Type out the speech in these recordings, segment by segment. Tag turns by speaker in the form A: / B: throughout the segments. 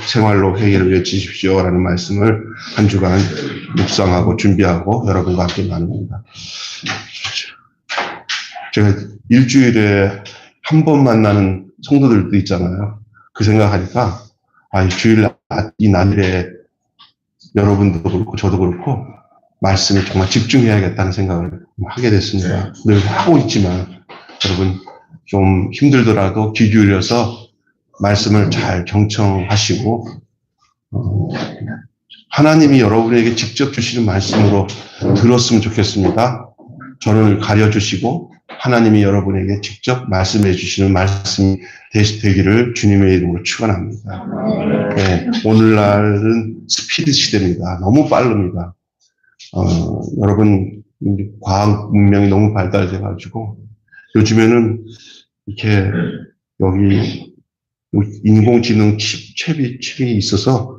A: 생활로 회개를 외치십시오라는 말씀을 한 주간 묵상하고 준비하고 여러분과 함께 나눕니다. 제가 일주일에 한 번 만나는 성도들도 있잖아요. 그 생각하니까 이 주일 이 날에 여러분도 그렇고 저도 그렇고 말씀에 정말 집중해야겠다는 생각을 하게 됐습니다. 늘 하고 있지만 여러분 좀 힘들더라도 귀 기울여서 말씀을 잘 경청하시고 하나님이 여러분에게 직접 주시는 말씀으로 들었으면 좋겠습니다. 저를 가려주시고 하나님이 여러분에게 직접 말씀해 주시는 말씀이 되기를 주님의 이름으로 축원합니다. 네, 오늘날은 스피드 시대입니다. 너무 빠릅니다. 여러분 과학 문명이 너무 발달돼가지고 요즘에는 이렇게 여기 인공지능 칩이 있어서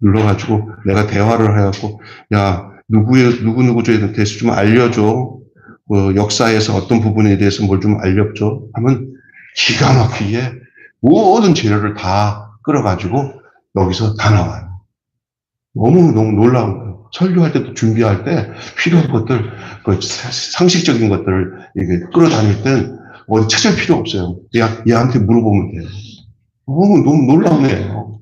A: 눌러가지고 내가 대화를 해갖고 야 누구 저에 대해서 좀 알려줘. 역사에서 어떤 부분에 대해서 뭘 좀 알려줘 하면 기가 막히게 모든 재료를 다 끌어가지고 여기서 다 나와요. 너무 놀라운 거예요. 설교할 때도 준비할 때 필요한 것들, 상식적인 것들을 이렇게 끌어다닐 땐 어디 찾을 필요 없어요. 얘한테 물어보면 돼요. 너무 놀라운 애예요.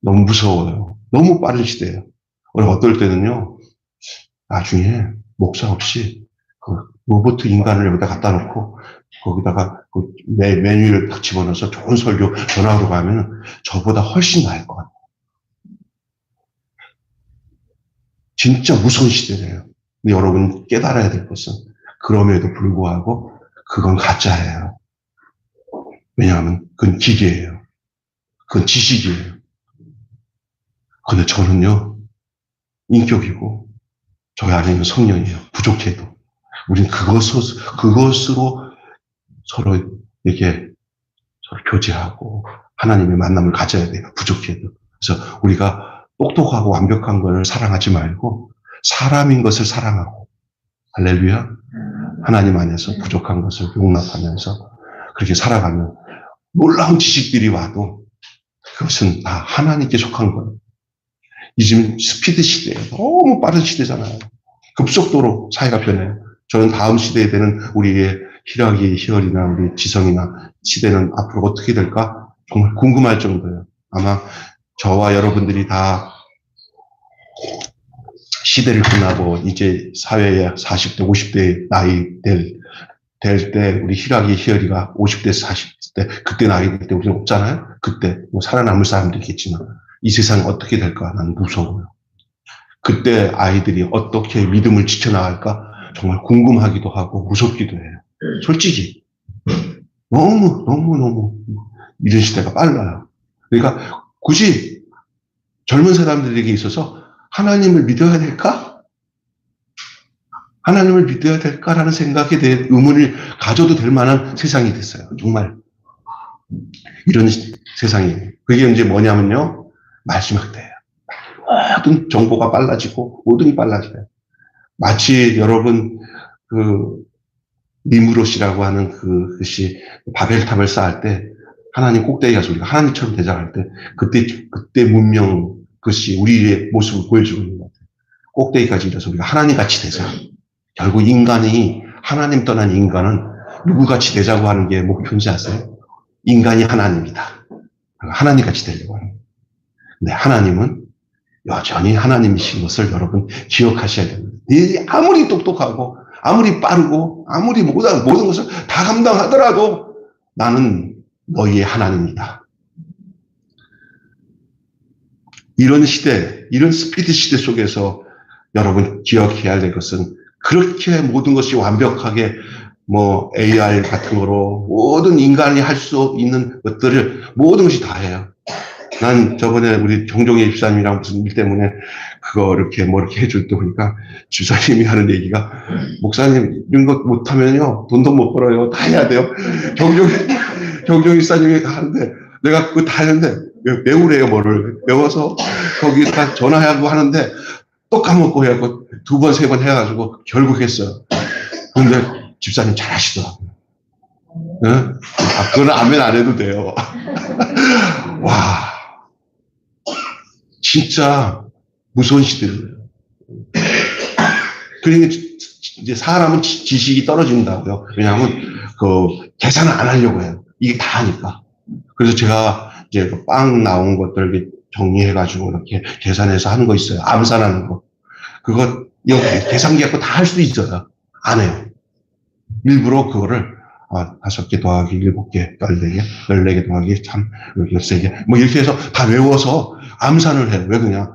A: 너무 무서워요. 너무 빠른 시대예요. 어떨 때는요, 나중에 목사 없이 로봇 인간을 여기다 갖다 놓고 거기다가 메뉴를 딱 집어넣어서 좋은 설교 전화로 가면 저보다 훨씬 나을 것 같아요. 진짜 무서운 시대예요. 근데 여러분 깨달아야 될 것은 그럼에도 불구하고 그건 가짜예요. 왜냐하면 그건 기계예요. 그건 지식이에요. 근데 저는요, 인격이고 저희 안에 있는 성령이에요. 부족해도. 우린 그것으로 서로 이렇게 서로 교제하고 하나님의 만남을 가져야 돼요. 부족해도. 그래서 우리가 똑똑하고 완벽한 걸 사랑하지 말고 사람인 것을 사랑하고 할렐루야. 하나님 안에서 부족한 것을 용납하면서 그렇게 살아가면 놀라운 지식들이 와도 그것은 다 하나님께 속한 거예요. 요즘 스피드 시대예요. 너무 빠른 시대잖아요. 급속도로 사회가 변해요. 저는 다음 시대에 되는 우리의 희락이, 희열이나 우리 지성이나 시대는 앞으로 어떻게 될까? 정말 궁금할 정도예요. 아마 저와 여러분들이 다 시대를 끝나고 이제 사회에 40대, 50대 나이 될 때 우리 희락이, 희열이가 50대, 40대 그때 나이 될 때 우리는 없잖아요. 그때 뭐 살아남을 사람도 있겠지만 이 세상이 어떻게 될까? 난 무서워요. 그때 아이들이 어떻게 믿음을 지켜나갈까? 정말 궁금하기도 하고 무섭기도 해요. 솔직히 너무 이런 시대가 빨라요. 그러니까 굳이 젊은 사람들에게 있어서 하나님을 믿어야 될까? 하나님을 믿어야 될까라는 생각에 대해 의문을 가져도 될 만한 세상이 됐어요. 정말 이런 세상이에요. 그게 이제 뭐냐면요, 말씀 학대예요. 모든 정보가 빨라지고 모든 게 빨라져요. 마치 여러분 니무롯이라고 하는 그것이 바벨탑을 쌓을 때 하나님 꼭대기 가서 우리가 하나님처럼 되자할 때 그때 문명 그것이 우리의 모습을 보여주고 있는 것 같아요. 꼭대기까지 이뤄서 우리가 하나님같이 되자. 결국 인간이 하나님 떠난 인간은 누구같이 되자고 하는 게 목표인지 아세요? 인간이 하나님이다. 하나님같이 되려고 하는 거예요. 근데 하나님은 여전히 하나님이신 것을 여러분 기억하셔야 됩니다. 아무리 똑똑하고 아무리 빠르고 아무리 모든 것을 다 감당하더라도 나는 너희의 하나님이다. 이런 시대, 이런 스피드 시대 속에서 여러분 기억해야 될 것은 그렇게 모든 것이 완벽하게 AR 같은 거로 모든 인간이 할 수 있는 것들을 모든 것이 다 해요. 난 저번에 우리 정종희 집사님이랑 무슨 일 때문에 그거 이렇게 해줄 때 보니까 집사님이 하는 얘기가 목사님 이런 거 못하면요 돈도 못 벌어요. 다 해야 돼요. 정종희 집사님이 하는데 내가 그거 다 하는데 외우래요. 뭐를 외워서 거기다 전화하고 하는데 또 까먹고 해갖고 2번, 3번 해가지고 결국 했어요. 근데 집사님 잘하시더라고요. 네? 그거는 아멘 안 해도 돼요. 와. 진짜 무서운 시대예요. 그러니까 이제 사람은 지식이 떨어진다고요. 왜냐하면 그 계산을 안 하려고 해요. 이게 다 하니까. 그래서 제가 이제 빵 나온 것들 이렇게 정리해가지고 이렇게 계산해서 하는 거 있어요. 암산하는 거. 그거 계산기 갖고 다 할 수도 있어요. 안 해요. 일부러 그거를 5개 더하기 7개, 14개, 14개 더하기 3, 13개 뭐 이렇게 해서 다 외워서 암산을 해요. 왜 그냥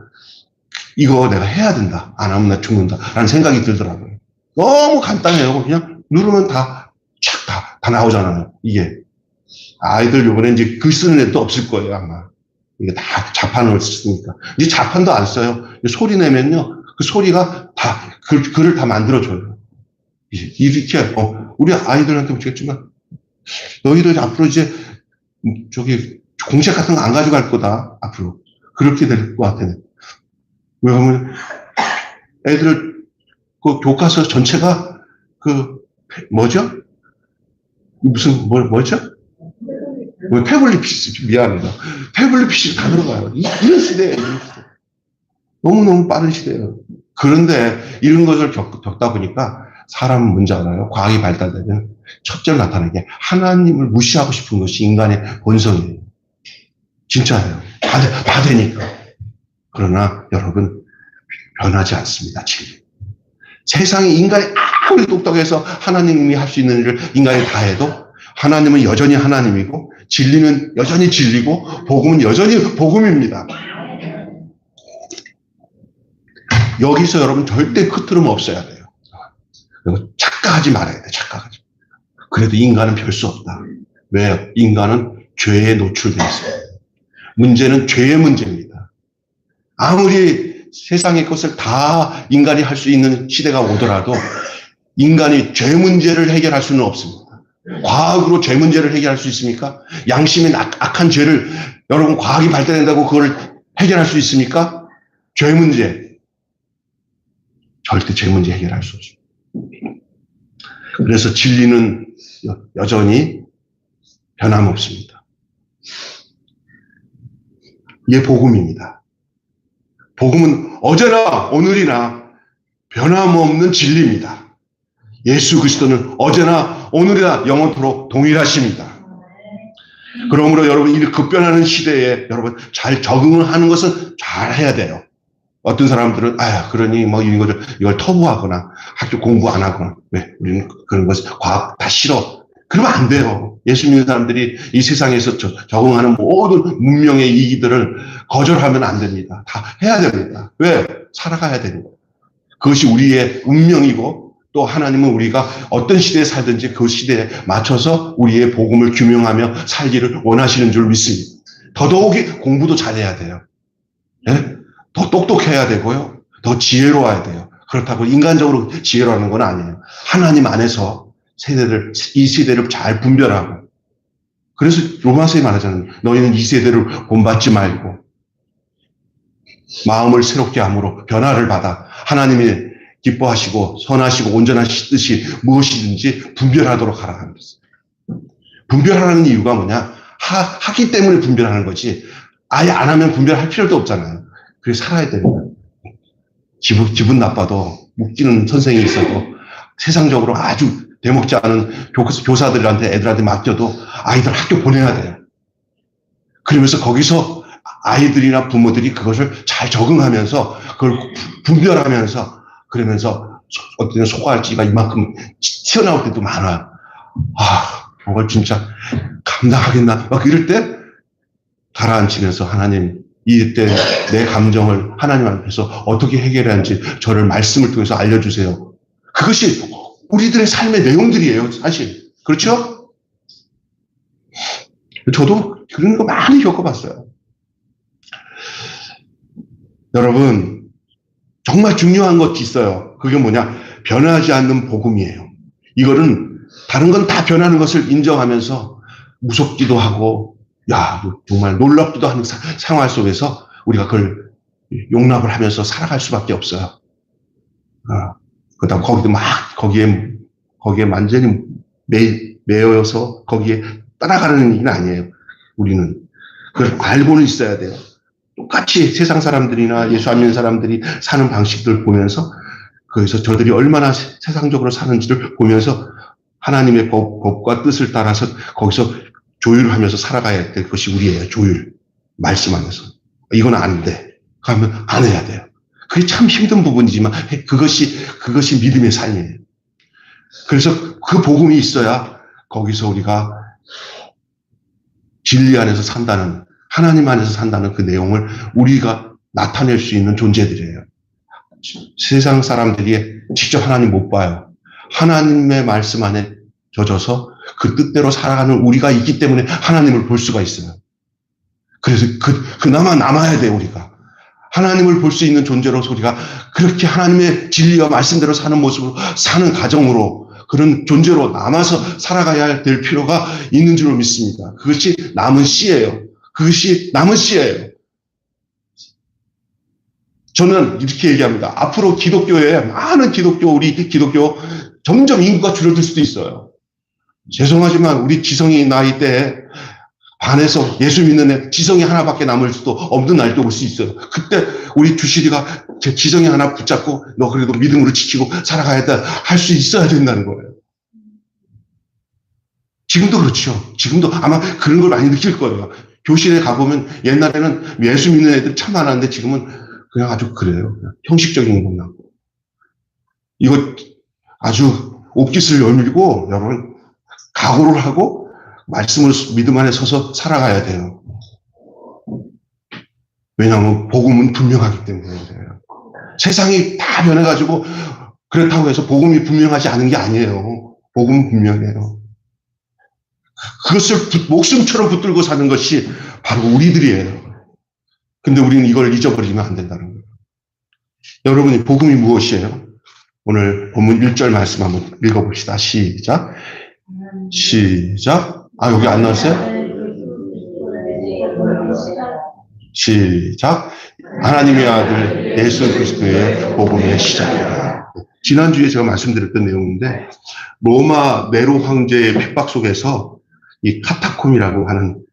A: 이거 내가 해야 된다. 안 하면 나 죽는다. 라는 생각이 들더라고요. 너무 간단해요. 그냥 누르면 다 나오잖아요. 이게. 아이들 요번에 이제 글 쓰는 애도 없을 거예요, 아마. 이게 다 자판을 쓰니까. 이제 자판도 안 써요. 소리 내면요. 그 소리가 다, 글을 다 만들어줘요. 이렇게, 우리 아이들한테 묻겠지만, 너희들 앞으로 이제, 공책 같은 거 안 가져갈 거다, 앞으로. 그렇게 될 것 같아. 왜냐면, 애들, 그 교과서 전체가, 뭐죠? 뭐죠? 태블릿 PC, 미안합니다. 태블릿 PC 다 들어가요. 이런 시대예요, 이런 시대. 너무너무 빠른 시대예요. 그런데 이런 것을 겪다 보니까 사람 문제 알아요. 과학이 발달되면 첫째로 나타나는 게 하나님을 무시하고 싶은 것이 인간의 본성이에요. 진짜예요. 받으니까. 그러나 여러분, 변하지 않습니다, 진리. 세상에 인간이 아무리 똑똑해서 하나님이 할 수 있는 일을 인간이 다 해도 하나님은 여전히 하나님이고 진리는 여전히 진리고 복음은 여전히 복음입니다. 여기서 여러분 절대 흐트름 없어야 돼요. 착각하지 말아야 돼. 착각하지. 그래도 인간은 별 수 없다. 왜요? 인간은 죄에 노출되어 있어요. 문제는 죄의 문제입니다. 아무리 세상의 것을 다 인간이 할 수 있는 시대가 오더라도 인간이 죄 문제를 해결할 수는 없습니다. 과학으로 죄 문제를 해결할 수 있습니까? 양심의 악한 죄를 여러분 과학이 발달된다고 그걸 해결할 수 있습니까? 죄 문제. 절대 죄 문제 해결할 수 없습니다. 그래서 진리는 여전히 변함없습니다. 이게 복음입니다. 복음은 어제나 오늘이나 변함없는 진리입니다. 예수 그리스도는 어제나 오늘이나 영원토록 동일하십니다. 그러므로 여러분 이 급변하는 시대에 여러분 잘 적응을 하는 것은 잘 해야 돼요. 어떤 사람들은 그러니 뭐 이걸 터부하거나 학교 공부 안 하거나 왜 우리는 그런 것 과학 다 싫어. 그러면 안 돼요. 예수 믿는 사람들이 이 세상에서 적응하는 모든 문명의 이기들을 거절하면 안 됩니다. 다 해야 됩니다. 왜? 살아가야 됩니다. 그것이 우리의 운명이고 또 하나님은 우리가 어떤 시대에 살든지 그 시대에 맞춰서 우리의 복음을 규명하며 살기를 원하시는 줄 믿습니다. 더더욱이 공부도 잘해야 돼요. 네? 더 똑똑해야 되고요. 더 지혜로워야 돼요. 그렇다고 인간적으로 지혜로워하는 건 아니에요. 하나님 안에서 이 세대를 잘 분별하고. 그래서 로마서에 말하잖아요. 너희는 이 세대를 본받지 말고 마음을 새롭게 함으로 변화를 받아 하나님이 기뻐하시고 선하시고 온전하신 뜻이 무엇이든지 분별하도록 하라 하는 거예요. 분별하는 이유가 뭐냐? 하기 때문에 분별하는 거지. 아예 안 하면 분별할 필요도 없잖아요. 그래서 살아야 됩니다. 기분 나빠도 웃기는 선생님이 있어도 세상적으로 아주 대먹지 않은 교사들한테 애들한테 맡겨도 아이들 학교 보내야 돼요. 그러면서 거기서 아이들이나 부모들이 그것을 잘 적응하면서 그걸 분별하면서 그러면서 어떤 소갈지가 이만큼 튀어나올 때도 많아요. 그걸 진짜 감당하겠나? 막 이럴 때 가라앉히면서 하나님 이때 내 감정을 하나님 앞에서 어떻게 해결하는지 저를 말씀을 통해서 알려주세요. 그것이 우리들의 삶의 내용들이에요, 사실. 그렇죠? 저도 그런 거 많이 겪어봤어요. 여러분, 정말 중요한 것이 있어요. 그게 뭐냐? 변하지 않는 복음이에요. 이거는 다른 건 다 변하는 것을 인정하면서 무섭기도 하고, 정말 놀랍기도 하는 상황 속에서 우리가 그걸 용납을 하면서 살아갈 수밖에 없어요. 그다음 거기에 완전히 매여서 거기에 따라가는 일은 아니에요. 우리는 그걸 알고는 있어야 돼요. 똑같이 세상 사람들이나 예수 안 믿는 사람들이 사는 방식들 보면서 거기서 저들이 얼마나 세상적으로 사는지를 보면서 하나님의 법과 뜻을 따라서 거기서 조율하면서 살아가야 될 것이 우리예요. 조율. 말씀하면서. 이건 안 돼. 그러면 안 해야 돼요. 그게 참 힘든 부분이지만 그것이 믿음의 삶이에요. 그래서 그 복음이 있어야 거기서 우리가 진리 안에서 산다는, 하나님 안에서 산다는 그 내용을 우리가 나타낼 수 있는 존재들이에요. 세상 사람들이 직접 하나님 못 봐요. 하나님의 말씀 안에 젖어서 그 뜻대로 살아가는 우리가 있기 때문에 하나님을 볼 수가 있어요. 그래서 그나마 남아야 돼, 우리가. 하나님을 볼 수 있는 존재로서 우리가 그렇게 하나님의 진리와 말씀대로 사는 모습으로 사는 가정으로 그런 존재로 남아서 살아가야 될 필요가 있는 줄로 믿습니다. 그것이 남은 씨예요. 그것이 남은 씨예요. 저는 이렇게 얘기합니다. 앞으로 기독교에 많은 우리 기독교 점점 인구가 줄어들 수도 있어요. 죄송하지만 우리 지성이 나이 때에 반해서 예수 믿는 애 지성이 하나밖에 남을 수도 없는 날도 올 수 있어요. 그때 우리 주실이가 제 지성이 하나 붙잡고 너 그래도 믿음으로 지키고 살아가야 돼 할 수 있어야 된다는 거예요. 지금도 그렇죠. 지금도 아마 그런 걸 많이 느낄 거예요. 교실에 가보면 옛날에는 예수 믿는 애들 참 많았는데 지금은 그냥 아주 그래요. 그냥 형식적인 것 나고. 이거 아주 옥깃을 열밀고 여러분 각오를 하고 말씀을 믿음 안에 서서 살아가야 돼요. 왜냐하면 복음은 분명하기 때문에 그래요. 세상이 다 변해가지고 그렇다고 해서 복음이 분명하지 않은 게 아니에요. 복음은 분명해요. 그것을 목숨처럼 붙들고 사는 것이 바로 우리들이에요. 근데 우리는 이걸 잊어버리면 안 된다는 거예요. 여러분이 복음이 무엇이에요? 오늘 본문 1절 말씀 한번 읽어봅시다. 시작. 여기 안 나왔어요? 시작. 하나님의 아들 예수 그리스도의 복음의 시작이다. 지난주에 제가 말씀드렸던 내용인데 로마 네로 황제의 핍박 속에서 이 카타콤이라고 하는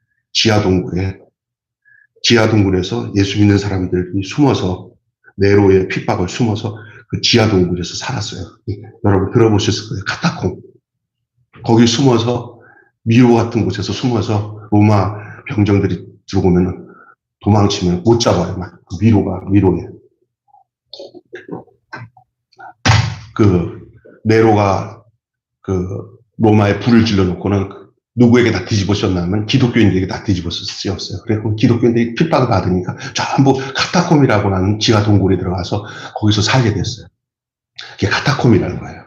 A: 지하동굴에서 예수 믿는 사람들이 숨어서 네로의 핍박을 숨어서 그 지하동굴에서 살았어요. 여러분 들어보셨을 거예요. 카타콤. 거기 숨어서 미로 같은 곳에서 숨어서 로마 병정들이 들어오면 도망치면 못 잡아요. 막 미로에. 네로가 로마에 불을 질러놓고는 누구에게 다 뒤집어졌냐면 기독교인들에게 다 뒤집어졌어요. 그래서 기독교인들이 핍박을 받으니까 전부 카타콤이라고 하는 지하 동굴에 들어가서 거기서 살게 됐어요. 그게 카타콤이라는 거예요.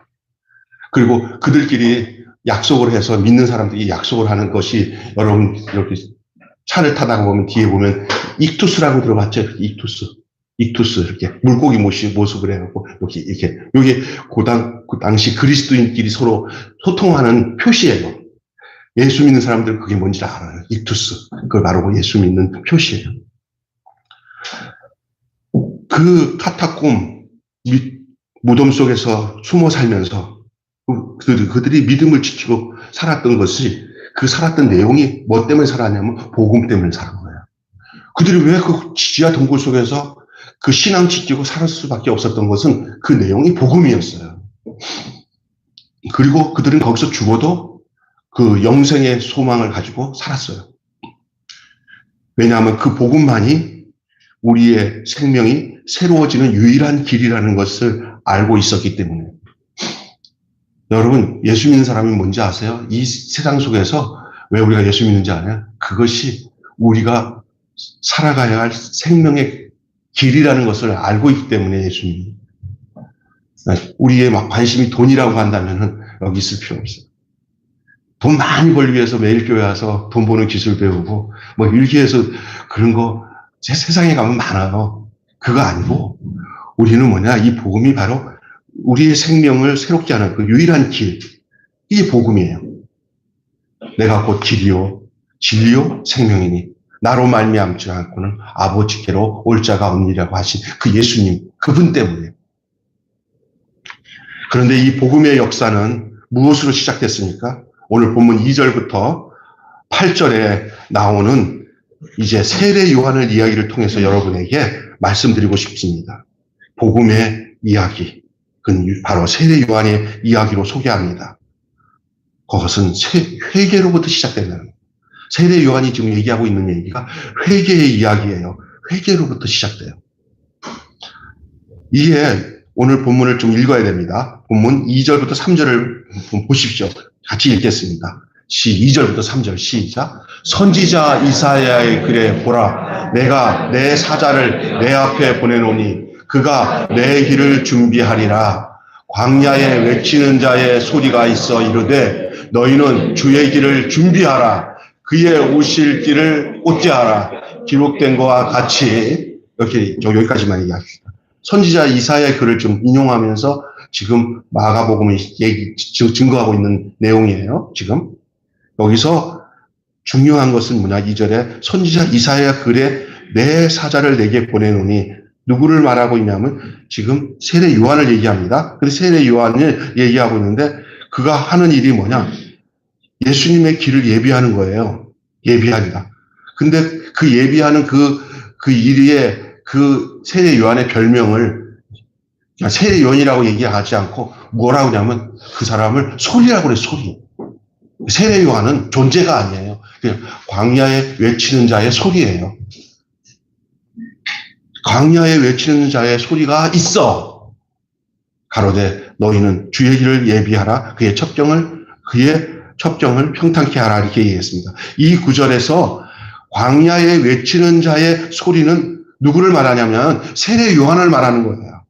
A: 그리고 그들끼리 약속을 해서 믿는 사람들이 약속을 하는 것이 여러분 이렇게 차를 타다가 보면 뒤에 보면 익투스라고 들어봤죠? 익투스 이렇게 물고기 모습을 해갖고 이렇게 여기 그 당시 그리스도인끼리 서로 소통하는 표시예요. 예수 믿는 사람들은 그게 뭔지 알아요. 익투스. 그걸 바로 예수 믿는 표시예요. 그 카타콤 무덤 속에서 숨어 살면서 그들이 믿음을 지키고 살았던 것이 그 살았던 내용이 뭐 때문에 살았냐면 복음 때문에 살은 거예요. 그들이 왜 그 지하 동굴 속에서 그 신앙 지키고 살 수밖에 없었던 것은 그 내용이 복음이었어요. 그리고 그들은 거기서 죽어도 그 영생의 소망을 가지고 살았어요. 왜냐하면 그 복음만이 우리의 생명이 새로워지는 유일한 길이라는 것을 알고 있었기 때문에. 여러분, 예수 믿는 사람이 뭔지 아세요? 이 세상 속에서 왜 우리가 예수 믿는지 아냐? 그것이 우리가 살아가야 할 생명의 길이라는 것을 알고 있기 때문에 예수 믿는. 우리의 막 관심이 돈이라고 한다면 여기 있을 필요 없어요. 돈 많이 벌기 위해서 매일 교회 와서 돈 버는 기술 배우고 뭐 일기에서 그런 거 세상에 가면 많아요. 그거 아니고 우리는 뭐냐? 이 복음이 바로 우리의 생명을 새롭게 하는 그 유일한 길. 이게 복음이에요. 내가 곧 길이요 진리요 생명이니 나로 말미암지 않고는 아버지께로 올 자가 없느니라고 하신 그 예수님, 그분 때문에. 그런데 이 복음의 역사는 무엇으로 시작됐습니까? 오늘 본문 2절부터 8절에 나오는 이제 세례 요한을 이야기를 통해서 여러분에게 말씀드리고 싶습니다. 복음의 이야기, 그건 바로 세례 요한의 이야기로 소개합니다. 그것은 회개로부터 시작된다는 거예요. 세례 요한이 지금 얘기하고 있는 얘기가 회개의 이야기예요. 회개로부터 시작돼요. 이게 오늘 본문을 좀 읽어야 됩니다. 본문 2절부터 3절을 보십시오. 같이 읽겠습니다. 2절부터 3절 시작. 선지자 이사야의 글에 보라, 내가 내 사자를 내 앞에 보내노니 그가 내 길을 준비하리라. 광야에 외치는 자의 소리가 있어 이르되 너희는 주의 길을 준비하라. 그의 오실 길을 곧게하라. 기록된 것과 같이 이렇게 여기까지만 얘기합시다. 선지자 이사야의 글을 좀 인용하면서 지금 마가복음을 증거하고 있는 내용이에요. 지금 여기서 중요한 것은 뭐냐? 2절에 선지자 이사야 글에 내 사자를 내게 보내노니 누구를 말하고 있냐면 지금 세례 요한을 얘기합니다. 그래서 세례 요한을 얘기하고 있는데 그가 하는 일이 뭐냐? 예수님의 길을 예비하는 거예요. 예비합니다. 근데 그 예비하는 그 일에 그 세례 요한의 별명을 세례 요한이라고 얘기하지 않고 뭐라고 하냐면 그 사람을 소리라고 그래요. 소리. 세례 요한은 존재가 아니에요. 그냥 광야에 외치는 자의 소리예요. 광야에 외치는 자의 소리가 있어. 가로되 너희는 주의 길을 예비하라. 그의 첩경을 평탄케 하라. 이렇게 얘기했습니다. 이 구절에서 광야에 외치는 자의 소리는 누구를 말하냐면 세례 요한을 말하는 거예요.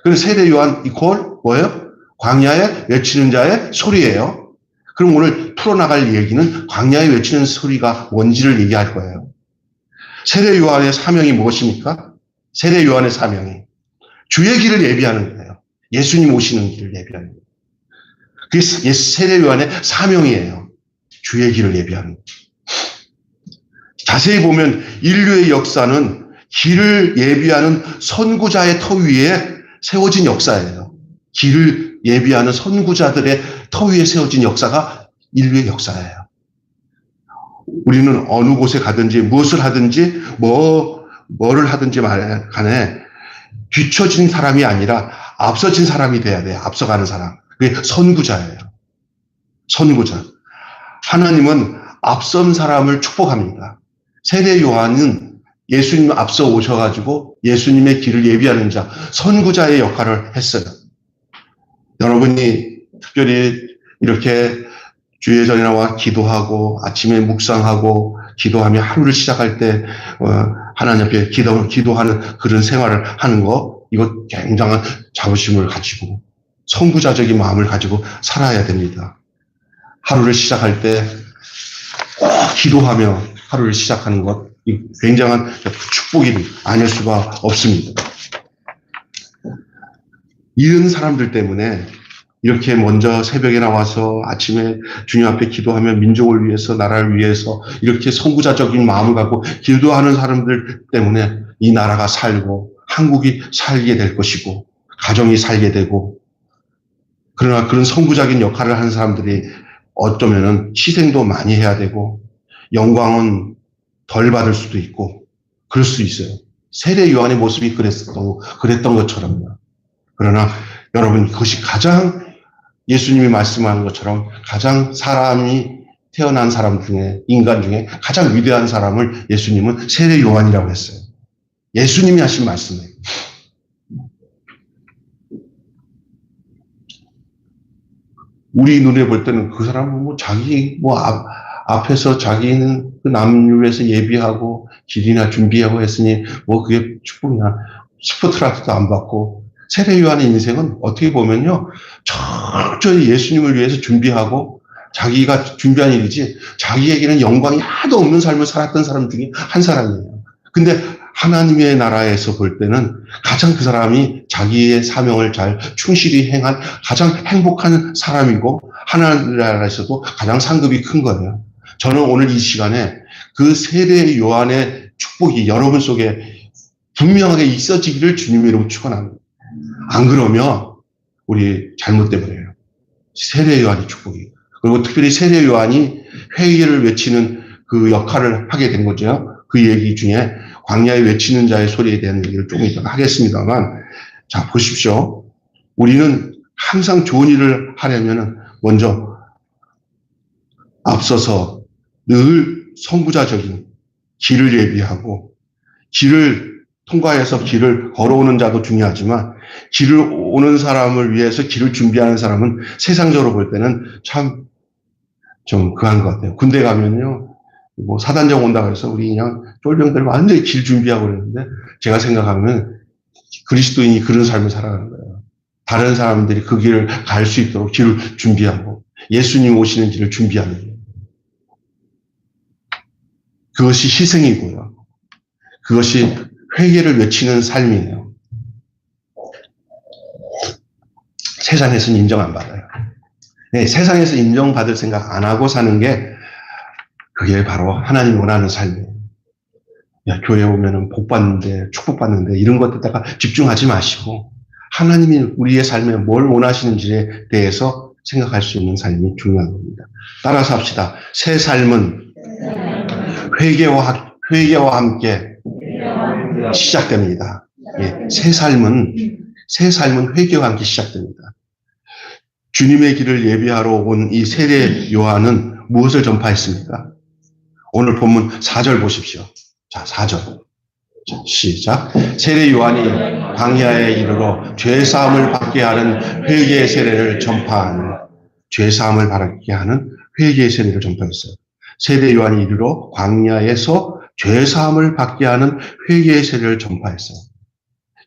A: 그래서 세례 요한 이퀄 뭐예요? 광야에 외치는 자의 소리예요. 그럼 오늘 풀어나갈 얘기는 광야에 외치는 소리가 뭔지를 얘기할 거예요. 세례 요한의 사명이 무엇입니까? 세례 요한의 사명이 주의 길을 예비하는 거예요. 예수님 오시는 길을 예비하는 거예요. 그게 세례 요한의 사명이에요. 주의 길을 예비하는 거예요. 자세히 보면 인류의 역사는 길을 예비하는 선구자의 터 위에 세워진 역사예요. 길을 예비하는 선구자들의 터 위에 세워진 역사가 인류의 역사예요. 우리는 어느 곳에 가든지 무엇을 하든지 뭐를 하든지 간에 뒤처진 사람이 아니라 앞서진 사람이 돼야 돼요. 앞서가는 사람. 그게 선구자예요. 선구자. 하나님은 앞선 사람을 축복합니다. 세례 요한은 예수님 앞서 오셔가지고 예수님의 길을 예비하는 자, 선구자의 역할을 했어요. 여러분이 특별히 이렇게 주일전에 나와 기도하고 아침에 묵상하고 기도하며 하루를 시작할 때 하나님 앞에 기도하는 그런 생활을 하는 거, 이거 굉장한 자부심을 가지고 선구자적인 마음을 가지고 살아야 됩니다. 하루를 시작할 때 꼭 기도하며 하루를 시작하는 것, 굉장한 축복이 아닐 수가 없습니다. 이런 사람들 때문에 이렇게 먼저 새벽에 나와서 아침에 주님 앞에 기도하며 민족을 위해서, 나라를 위해서 이렇게 선구자적인 마음을 갖고 기도하는 사람들 때문에 이 나라가 살고 한국이 살게 될 것이고 가정이 살게 되고, 그러나 그런 선구자적인 역할을 하는 사람들이 어쩌면은 희생도 많이 해야 되고 영광은 덜 받을 수도 있고 그럴 수 있어요. 세례 요한의 모습이 그랬던 것처럼요. 그러나 여러분, 그것이 가장 예수님이 말씀하는 것처럼 가장 사람이 태어난 사람 중에, 인간 중에 가장 위대한 사람을 예수님은 세례 요한이라고 했어요. 예수님이 하신 말씀이에요. 우리 눈에 볼 때는 그 사람은 앞에서 자기는 그 남을 위해서 예비하고 길이나 준비하고 했으니 그게 축복이냐. 스포트라이트도 안 받고. 세례 요한의 인생은 어떻게 보면요, 철저히 예수님을 위해서 준비하고 자기가 준비한 일이지 자기에게는 영광이 하나도 없는 삶을 살았던 사람 중에 한 사람이에요. 근데 하나님의 나라에서 볼 때는 가장 그 사람이 자기의 사명을 잘 충실히 행한 가장 행복한 사람이고 하나님 나라에서도 가장 상급이 큰 거예요. 저는 오늘 이 시간에 그 세례 요한의 축복이 여러분 속에 분명하게 있어지기를 주님의 이름으로 축원합니다. 안 그러면 우리 잘못돼 버려요. 세례 요한의 축복이. 그리고 특별히 세례 요한이 회개를 외치는 그 역할을 하게 된 거죠. 그 얘기 중에 광야에 외치는 자의 소리에 대한 얘기를 조금 이따가 하겠습니다만, 자, 보십시오. 우리는 항상 좋은 일을 하려면 먼저 앞서서 늘 선구자적인 길을 예비하고, 길을 통과해서 길을 걸어오는 자도 중요하지만, 길을 오는 사람을 위해서 길을 준비하는 사람은 세상적으로 볼 때는 참 좀 그한 것 같아요. 군대 가면요, 뭐 사단장 온다고 해서 우리 그냥 쫄병들 완전히 길 준비하고 그러는데, 제가 생각하면 그리스도인이 그런 삶을 살아가는 거예요. 다른 사람들이 그 길을 갈 수 있도록 길을 준비하고, 예수님 오시는 길을 준비하는 거예요. 그것이 희생이고요. 그것이 회개를 외치는 삶이에요. 세상에서는 인정 안 받아요. 네, 세상에서 인정받을 생각 안 하고 사는 게 그게 바로 하나님 원하는 삶이에요. 야, 교회 오면은 복 받는데, 축복 받는데 이런 것들다가 집중하지 마시고 하나님이 우리의 삶에 뭘 원하시는지에 대해서 생각할 수 있는 삶이 중요한 겁니다. 따라서 합시다. 새 삶은 회개와 함께 시작됩니다. 예, 새 삶은 회개와 함께 시작됩니다. 주님의 길을 예비하러 온 이 세례 요한은 무엇을 전파했습니까? 오늘 본문 4절 보십시오. 자, 4절. 자, 시작. 세례 요한이 광야에 이르러 죄사함을 받게 하는 회개의 세례를 전파하는, 죄사함을 받게 하는 회개의 세례를 전파했어요. 세례 요한이 이르러 광야에서 죄사함을 받게 하는 회개의 세례를 전파했어요.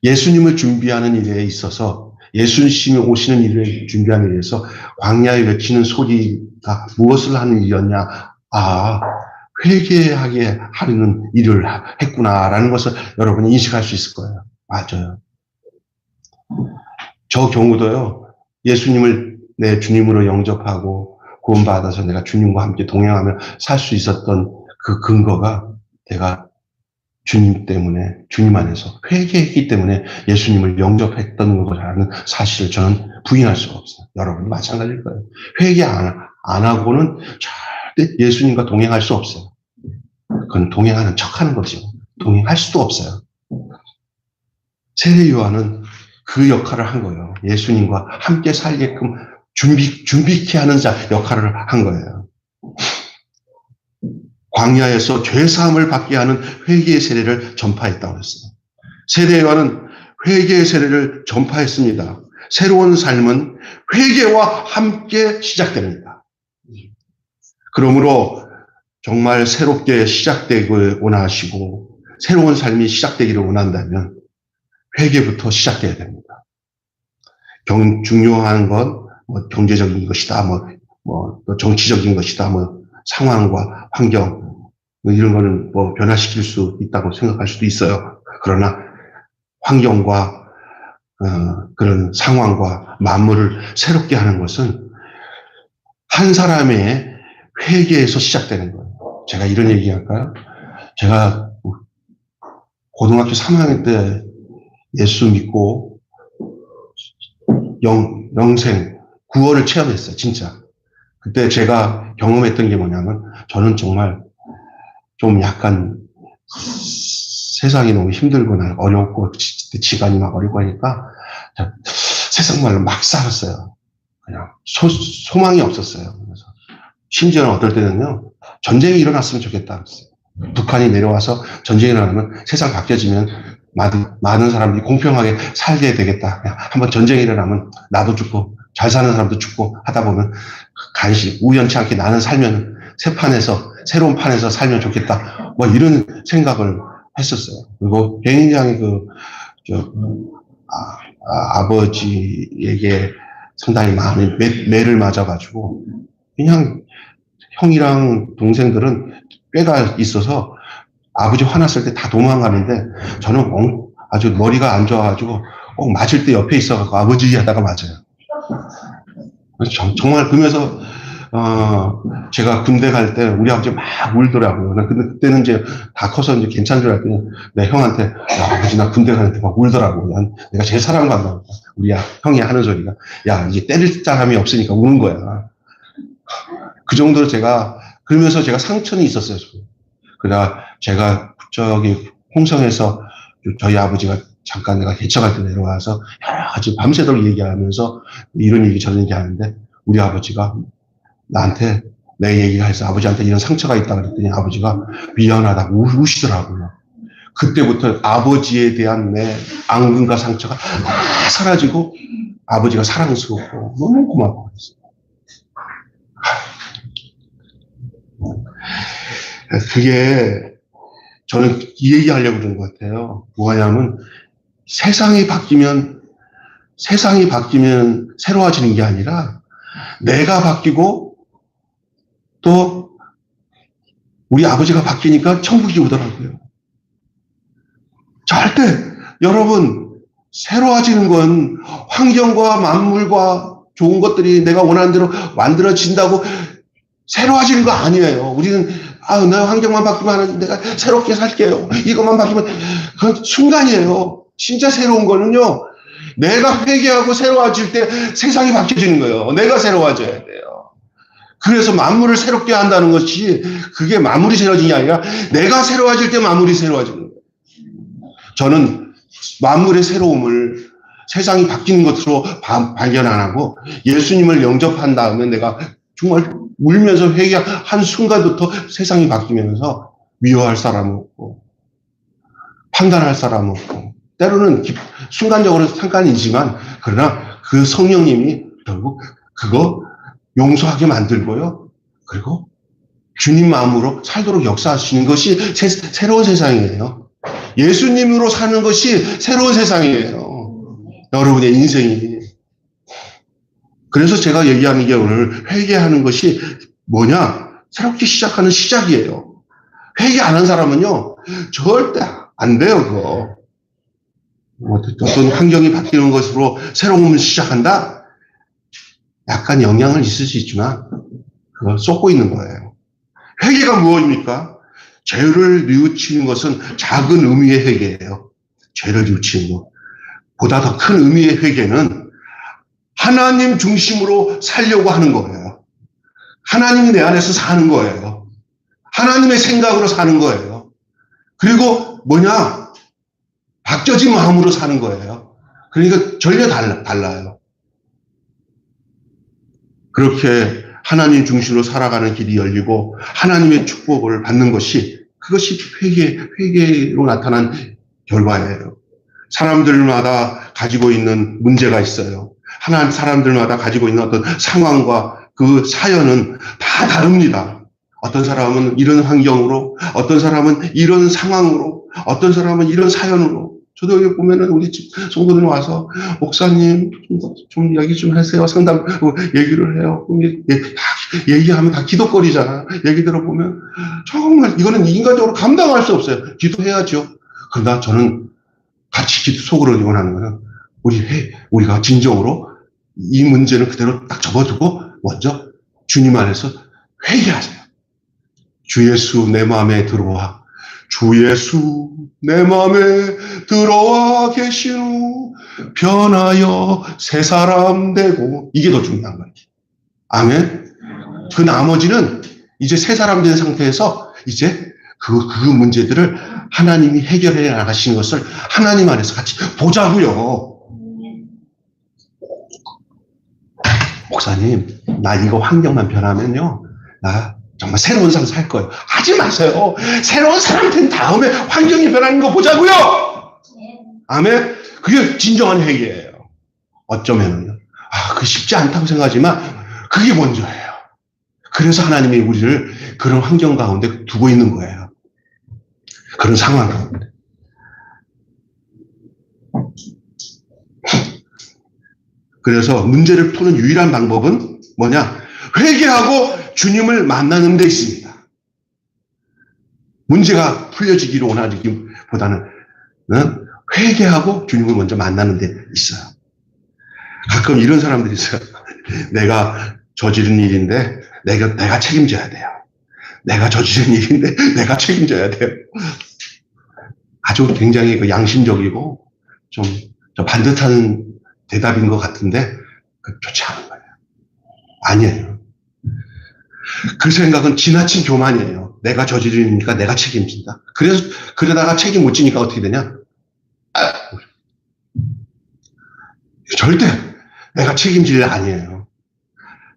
A: 예수님을 준비하는 일에 있어서, 예수님이 오시는 일을 준비하는 일에서 광야에 외치는 소리가 무엇을 하는 일이었냐? 아, 회개하게 하려는 일을 했구나라는 것을 여러분이 인식할 수 있을 거예요. 맞아요. 저 경우도요, 예수님을 내 주님으로 영접하고 구원받아서 내가 주님과 함께 동행하며 살 수 있었던 그 근거가 내가 주님 때문에, 주님 안에서 회개했기 때문에 예수님을 영접했던 거라는 사실을 저는 부인할 수가 없어요. 여러분이 마찬가지일 거예요. 회개 안 하고는 절대 예수님과 동행할 수 없어요. 그건 동행하는 척 하는 거죠. 동행할 수도 없어요. 세례 요한은 그 역할을 한 거예요. 예수님과 함께 살게끔 준비케 하는 자 역할을 한 거예요. 광야에서 죄사함을 받게 하는 회개의 세례를 전파했다고 했어요. 세례 요한은 회개의 세례를 전파했습니다. 새로운 삶은 회개와 함께 시작됩니다. 그러므로 정말 새롭게 시작되길 원하시고 새로운 삶이 시작되기를 원한다면 회개부터 시작돼야 됩니다. 중요한 건 뭐 경제적인 것이다, 뭐 정치적인 것이다, 뭐 상황과 환경 이런 거는 뭐 변화시킬 수 있다고 생각할 수도 있어요. 그러나 환경과 그런 상황과 만물을 새롭게 하는 것은 한 사람의 회개에서 시작되는 거예요. 제가 이런 얘기 할까요? 제가 고등학교 3학년 때 예수 믿고 영생 구원을 체험했어요. 진짜. 그때 제가 경험했던 게 뭐냐면 저는 정말 좀 약간 세상이 너무 힘들거나 어렵고 지간이 막 어렵고 하니까 세상 말로 막 살았어요. 그냥 소망이 없었어요. 그래서 심지어는 어떨 때는요, 전쟁이 일어났으면 좋겠다. 북한이 내려와서 전쟁이 일어나면 세상 바뀌어지면 많은 사람들이 공평하게 살게 되겠다. 그냥 한번 전쟁이 일어나면 나도 죽고 잘 사는 사람도 죽고 하다 보면 간식 우연치 않게 나는 살면 새로운 판에서 살면 좋겠다. 뭐 이런 생각을 했었어요. 그리고 굉장히 아버지에게 상당히 많은 매를 맞아가지고 그냥 형이랑 동생들은 꾀가 있어서 아버지 화났을 때 다 도망가는데 저는 아주 머리가 안 좋아가지고 꼭 맞을 때 옆에 있어가지고 아버지 하다가 맞아요. 정말 그러면서 제가 군대 갈 때 우리 아버지 막 울더라고요. 근데 그때는 이제 다 커서 이제 괜찮은 줄 알았더니 내 형한테 야, 아버지 나 군대 가는데 막 울더라고. 내가 제일 사랑받는다. 우리 형이 하는 소리가 야 이제 때릴 사람이 없으니까 우는 거야. 그 정도로 그러면서 제가 상처는 있었어요. 그러다 제가 저기 홍성에서 저희 아버지가 잠깐 내가 개척할 때 내려와서 여러 가지 밤새도록 얘기하면서 이런 얘기 저런 얘기 하는데 우리 아버지가 나한테 내 얘기가 해서 아버지한테 이런 상처가 있다 그랬더니 아버지가 미안하다고 우시더라고요. 그때부터 아버지에 대한 내 앙금과 상처가 다 사라지고 아버지가 사랑스럽고 너무 고맙고 그랬어요. 그게 저는 이 얘기하려고 그런 것 같아요. 뭐냐면 세상이 바뀌면 새로워지는 게 아니라 내가 바뀌고 또 우리 아버지가 바뀌니까 천국이 오더라고요. 절대 여러분 새로워지는 건 환경과 만물과 좋은 것들이 내가 원하는 대로 만들어진다고 새로워지는 거 아니에요. 우리는 내 환경만 바뀌면 내가 새롭게 살게요. 이것만 바뀌면 그건 순간이에요. 진짜 새로운 거는요. 내가 회개하고 새로워질 때 세상이 바뀌어지는 거예요. 내가 새로워져야 돼요. 그래서 만물을 새롭게 한다는 것이 그게 만물이 새로워지는 게 아니라 내가 새로워질 때 만물이 새로워지는 거예요. 저는 만물의 새로움을 세상이 바뀌는 것으로 발견 안 하고 예수님을 영접한 다음에 내가 정말 울면서 회개한 순간부터 세상이 바뀌면서 미워할 사람 없고 판단할 사람 없고 때로는 순간적으로 상관이지만 그러나 그 성령님이 결국 그거 용서하게 만들고요. 그리고 주님 마음으로 살도록 역사하시는 것이 새로운 세상이에요. 예수님으로 사는 것이 새로운 세상이에요. 여러분의 인생이. 그래서 제가 얘기하는 게 오늘 회개하는 것이 뭐냐? 새롭게 시작하는 시작이에요. 회개 안 한 사람은요, 절대 안 돼요, 그거. 어떤 환경이 바뀌는 것으로 새로움을 시작한다? 약간 영향을 있을 수 있지만, 그걸 쏟고 있는 거예요. 회개가 무엇입니까? 죄를 뉘우치는 것은 작은 의미의 회개예요. 죄를 뉘우치는 것. 보다 더 큰 의미의 회개는 하나님 중심으로 살려고 하는 거예요. 하나님이 내 안에서 사는 거예요. 하나님의 생각으로 사는 거예요. 그리고 뭐냐? 바뀌어진 마음으로 사는 거예요. 그러니까 전혀 달라요. 그렇게 하나님 중심으로 살아가는 길이 열리고 하나님의 축복을 받는 것이 그것이 회개로 나타난 결과예요. 사람들마다 가지고 있는 문제가 있어요. 사람들마다 가지고 있는 어떤 상황과 그 사연은 다 다릅니다. 어떤 사람은 이런 환경으로, 어떤 사람은 이런 상황으로, 어떤 사람은 이런 사연으로. 저도 여기 보면은 우리 집 성도들 와서 목사님 좀 얘기 좀 하세요. 상담 얘기를 해요. 얘기하면 다 기도거리잖아. 얘기 들어보면 정말 이거는 인간적으로 감당할 수 없어요. 기도해야죠. 그러나 저는 같이 속으로 원하는 거는 우리가 진정으로 이 문제는 그대로 딱 접어두고 먼저 주님 안에서 회개하세요. 주 예수 내 마음에 들어와. 주 예수 내 마음에 들어와 계신 후 변하여 새 사람 되고 이게 더 중요한 거예요. 아멘. 그 나머지는 이제 새 사람 된 상태에서 이제 그 문제들을 하나님이 해결해 나가시는 것을 하나님 안에서 같이 보자고요. 목사님, 나 이거 환경만 변하면요, 나 정말 새로운 삶 살 거예요. 하지 마세요. 새로운 사람 된 다음에 환경이 변하는 거 보자고요. 아멘. 그게 진정한 회개예요. 어쩌면은요. 그 쉽지 않다고 생각하지만 그게 먼저예요. 그래서 하나님이 우리를 그런 환경 가운데 두고 있는 거예요. 그런 상황 가운데. 그래서 문제를 푸는 유일한 방법은 뭐냐? 회개하고 주님을 만나는 데 있습니다. 문제가 풀려지기를 원하기보다는 회개하고 주님을 먼저 만나는 데 있어요. 가끔 이런 사람들이 있어요. 내가 저지른 일인데 내가 책임져야 돼요. 내가 저지른 일인데 내가 책임져야 돼요. 아주 굉장히 양심적이고 좀 반듯한 대답인 것 같은데 좋지 않은 거예요. 아니에요. 그 생각은 지나친 교만이에요. 내가 저지르니까 내가 책임진다. 그러다가 책임 못 지니까 어떻게 되냐? 절대 내가 책임질 일 아니에요.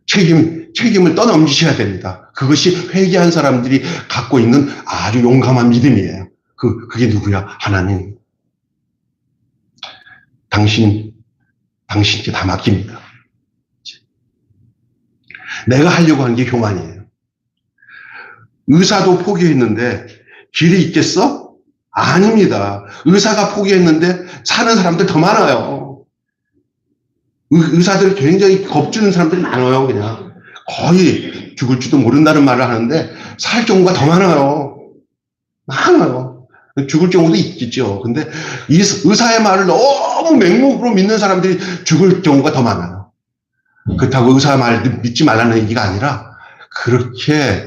A: 책임을 떠넘기셔야 됩니다. 그것이 회개한 사람들이 갖고 있는 아주 용감한 믿음이에요. 그게 누구야? 하나님. 당신께 다 맡깁니다. 내가 하려고 하는 게 교만이에요. 의사도 포기했는데 길이 있겠어? 아닙니다. 의사가 포기했는데 사는 사람들 더 많아요. 의사들 굉장히 겁주는 사람들이 많아요. 그냥 거의 죽을지도 모른다는 말을 하는데 살 경우가 더 많아요. 죽을 경우도 있겠죠. 근데 이 의사의 말을 너무 맹목으로 믿는 사람들이 죽을 경우가 더 많아요. 그렇다고 의사 말 믿지 말라는 얘기가 아니라 그렇게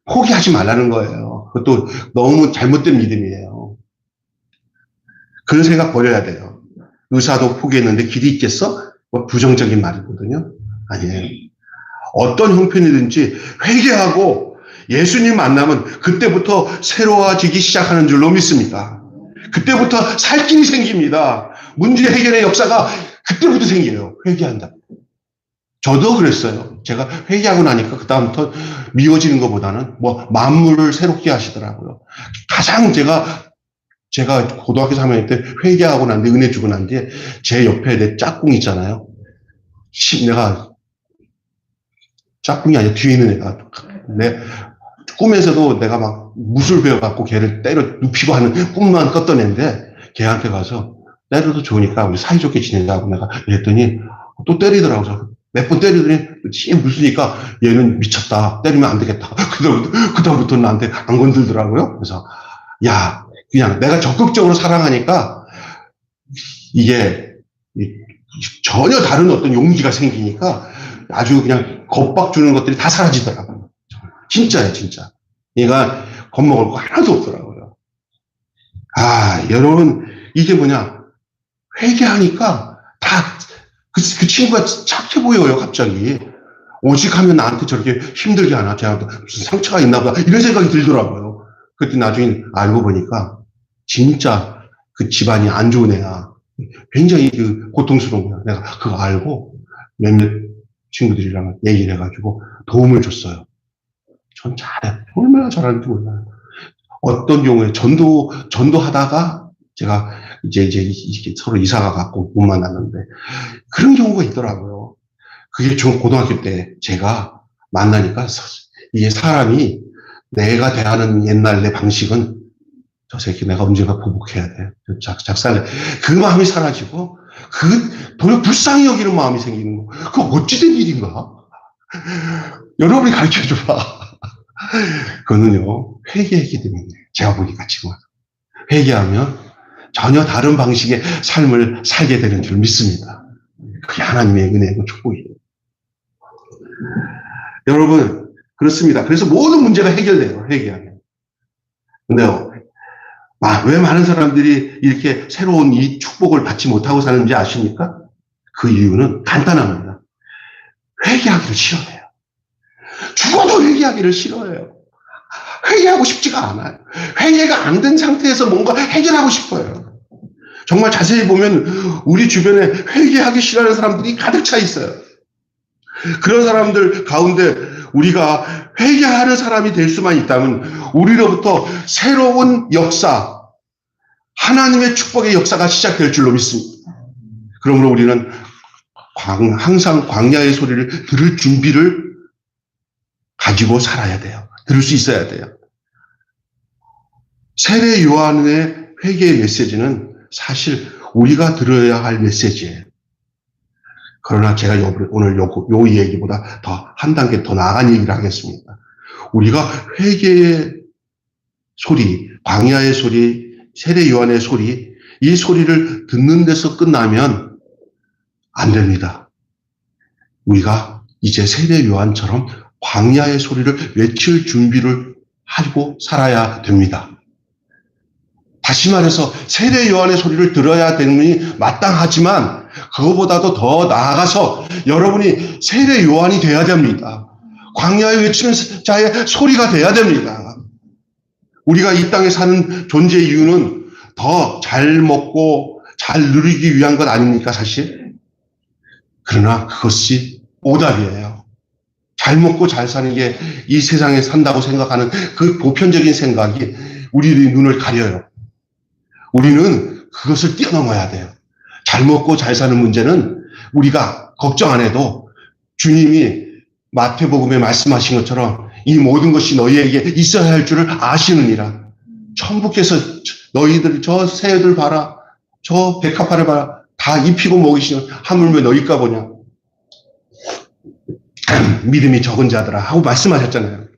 A: 포기하지 말라는 거예요. 그것도 너무 잘못된 믿음이에요. 그런 생각 버려야 돼요. 의사도 포기했는데 길이 있겠어? 뭐 부정적인 말이거든요. 아니에요. 어떤 형편이든지 회개하고 예수님 만나면 그때부터 새로워지기 시작하는 줄로 믿습니다. 그때부터 살 길이 생깁니다. 문제 해결의 역사가 그때부터 생겨요. 회개한다. 저도 그랬어요. 제가 회개하고 나니까 그다음부터 미워지는 것보다는 만물을 새롭게 하시더라고요. 가장 제가 고등학교 3학년 때 회개하고 난 뒤에 은혜 주고 난 뒤에 제 옆에 내 짝꿍 있잖아요. 내가 짝꿍이 아니라 뒤에 있는 애가 내 꿈에서도 내가 막 무술 배워갖고 걔를 때려 눕히고 하는 꿈만 꿨던 애인데 걔한테 가서 때려도 좋으니까 우리 사이좋게 지내자고 내가 그랬더니 또 때리더라고요. 몇 번 때리더니 힘 무수니까 얘는 미쳤다. 때리면 안 되겠다. 그다음부터 나한테 안 건들더라고요. 그래서 야 그냥 내가 적극적으로 사랑하니까 이게 전혀 다른 어떤 용기가 생기니까 아주 그냥 겁박 주는 것들이 다 사라지더라고요. 진짜예요, 진짜. 얘가 겁먹을 거 하나도 없더라고요. 여러분, 이게 뭐냐. 회개하니까 다 그 친구가 착해 보여요, 갑자기. 오직 하면 나한테 저렇게 힘들게 하나? 제가 무슨 상처가 있나 보다. 이런 생각이 들더라고요. 그때 나중에 알고 보니까 진짜 그 집안이 안 좋은 애야. 굉장히 고통스러운 거야. 내가 그거 알고 몇몇 친구들이랑 얘기를 해가지고 도움을 줬어요. 전 잘해. 얼마나 잘하는지 몰라요. 어떤 경우에 전도하다가 제가 이제 서로 이사가 갖고 못 만났는데 그런 경우가 있더라고요. 그게 고등학교 때 제가 만나니까 이게 사람이 내가 대하는 옛날 내 방식은 저 새끼 내가 언젠가 보복해야 돼. 작살내. 그 마음이 사라지고 도리어 불쌍히 여기는 마음이 생기는 거. 그거 어찌된 일인가? 여러분이 가르쳐줘봐. 그거는요, 회개했기 때문에. 제가 보니까 지금 회개하면 전혀 다른 방식의 삶을 살게 되는 줄 믿습니다. 그게 하나님의 은혜고 축복이에요. 여러분, 그렇습니다. 그래서 모든 문제가 해결돼요, 회개하면. 근데 왜 많은 사람들이 이렇게 새로운 이 축복을 받지 못하고 사는지 아십니까? 그 이유는 간단합니다. 회개하기를 싫어해요. 죽어도 회개하기를 싫어해요. 회개하고 싶지가 않아요. 회개가 안 된 상태에서 뭔가 해결하고 싶어요. 정말 자세히 보면 우리 주변에 회개하기 싫어하는 사람들이 가득 차 있어요. 그런 사람들 가운데 우리가 회개하는 사람이 될 수만 있다면 우리로부터 새로운 역사, 하나님의 축복의 역사가 시작될 줄로 믿습니다. 그러므로 우리는 항상 광야의 소리를 들을 준비를 가지고 살아야 돼요. 들을 수 있어야 돼요. 세례 요한의 회개의 메시지는 사실 우리가 들어야 할 메시지예요. 그러나 제가 오늘 요 얘기보다 더 한 단계 더 나아간 얘기를 하겠습니다. 우리가 회개의 소리, 광야의 소리, 세례 요한의 소리, 이 소리를 듣는 데서 끝나면 안 됩니다. 우리가 이제 세례 요한처럼 광야의 소리를 외칠 준비를 하고 살아야 됩니다. 다시 말해서 세례 요한의 소리를 들어야 되는 분이 마땅하지만 그거보다도 더 나아가서 여러분이 세례 요한이 돼야 됩니다. 광야에 외치는 자의 소리가 돼야 됩니다. 우리가 이 땅에 사는 존재의 이유는 더 잘 먹고 잘 누리기 위한 것 아닙니까, 사실? 그러나 그것이 오답이에요. 잘 먹고 잘 사는 게 이 세상에 산다고 생각하는 그 보편적인 생각이 우리의 눈을 가려요. 우리는 그것을 뛰어넘어야 돼요. 잘 먹고 잘 사는 문제는 우리가 걱정 안 해도 주님이 마태복음에 말씀하신 것처럼 이 모든 것이 너희에게 있어야 할 줄을 아시느니라. 천부께서 너희들 저 새들 봐라, 저 백합화를 봐라, 다 입히고 먹이시는 하물며 너희가 보냐. 믿음이 적은 자들아 하고 말씀하셨잖아요.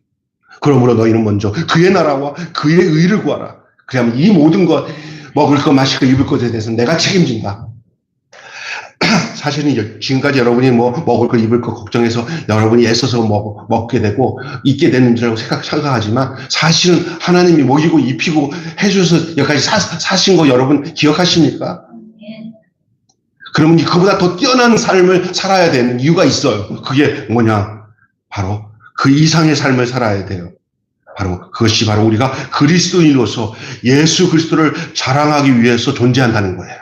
A: 그러므로 너희는 먼저 그의 나라와 그의 의를 구하라. 그러면 이 모든 것, 먹을 것, 마실 것, 입을 것에 대해서는 내가 책임진다. 사실은 지금까지 여러분이 뭐 먹을 거, 입을 거 걱정해서 여러분이 애써서 먹게 되고 있게 되는 줄 알고 생각하지만 사실은 하나님이 먹이고 입히고 해주셔서 여기까지 사신 거 여러분 기억하십니까? 그러면 그보다 더 뛰어난 삶을 살아야 되는 이유가 있어요. 그게 뭐냐? 바로 그 이상의 삶을 살아야 돼요. 바로 그것이 바로 우리가 그리스도인으로서 예수 그리스도를 자랑하기 위해서 존재한다는 거예요.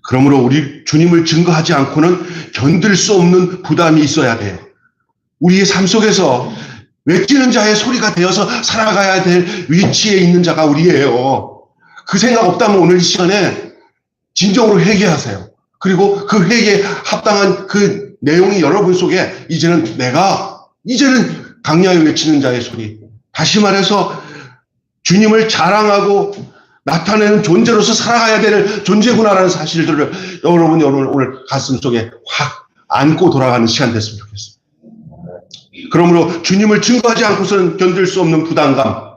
A: 그러므로 우리 주님을 증거하지 않고는 견딜 수 없는 부담이 있어야 돼요. 우리의 삶 속에서 외치는 자의 소리가 되어서 살아가야 될 위치에 있는 자가 우리예요. 그 생각 없다면 오늘 이 시간에 진정으로 회개하세요. 그리고 그 회개에 합당한 그 내용이 여러분 속에 이제는 강야에 외치는 자의 소리. 다시 말해서 주님을 자랑하고 나타내는 존재로서 살아가야 될 존재구나라는 사실들을 여러분이 오늘 가슴 속에 확 안고 돌아가는 시간 됐으면 좋겠어요. 그러므로 주님을 증거하지 않고서는 견딜 수 없는 부담감.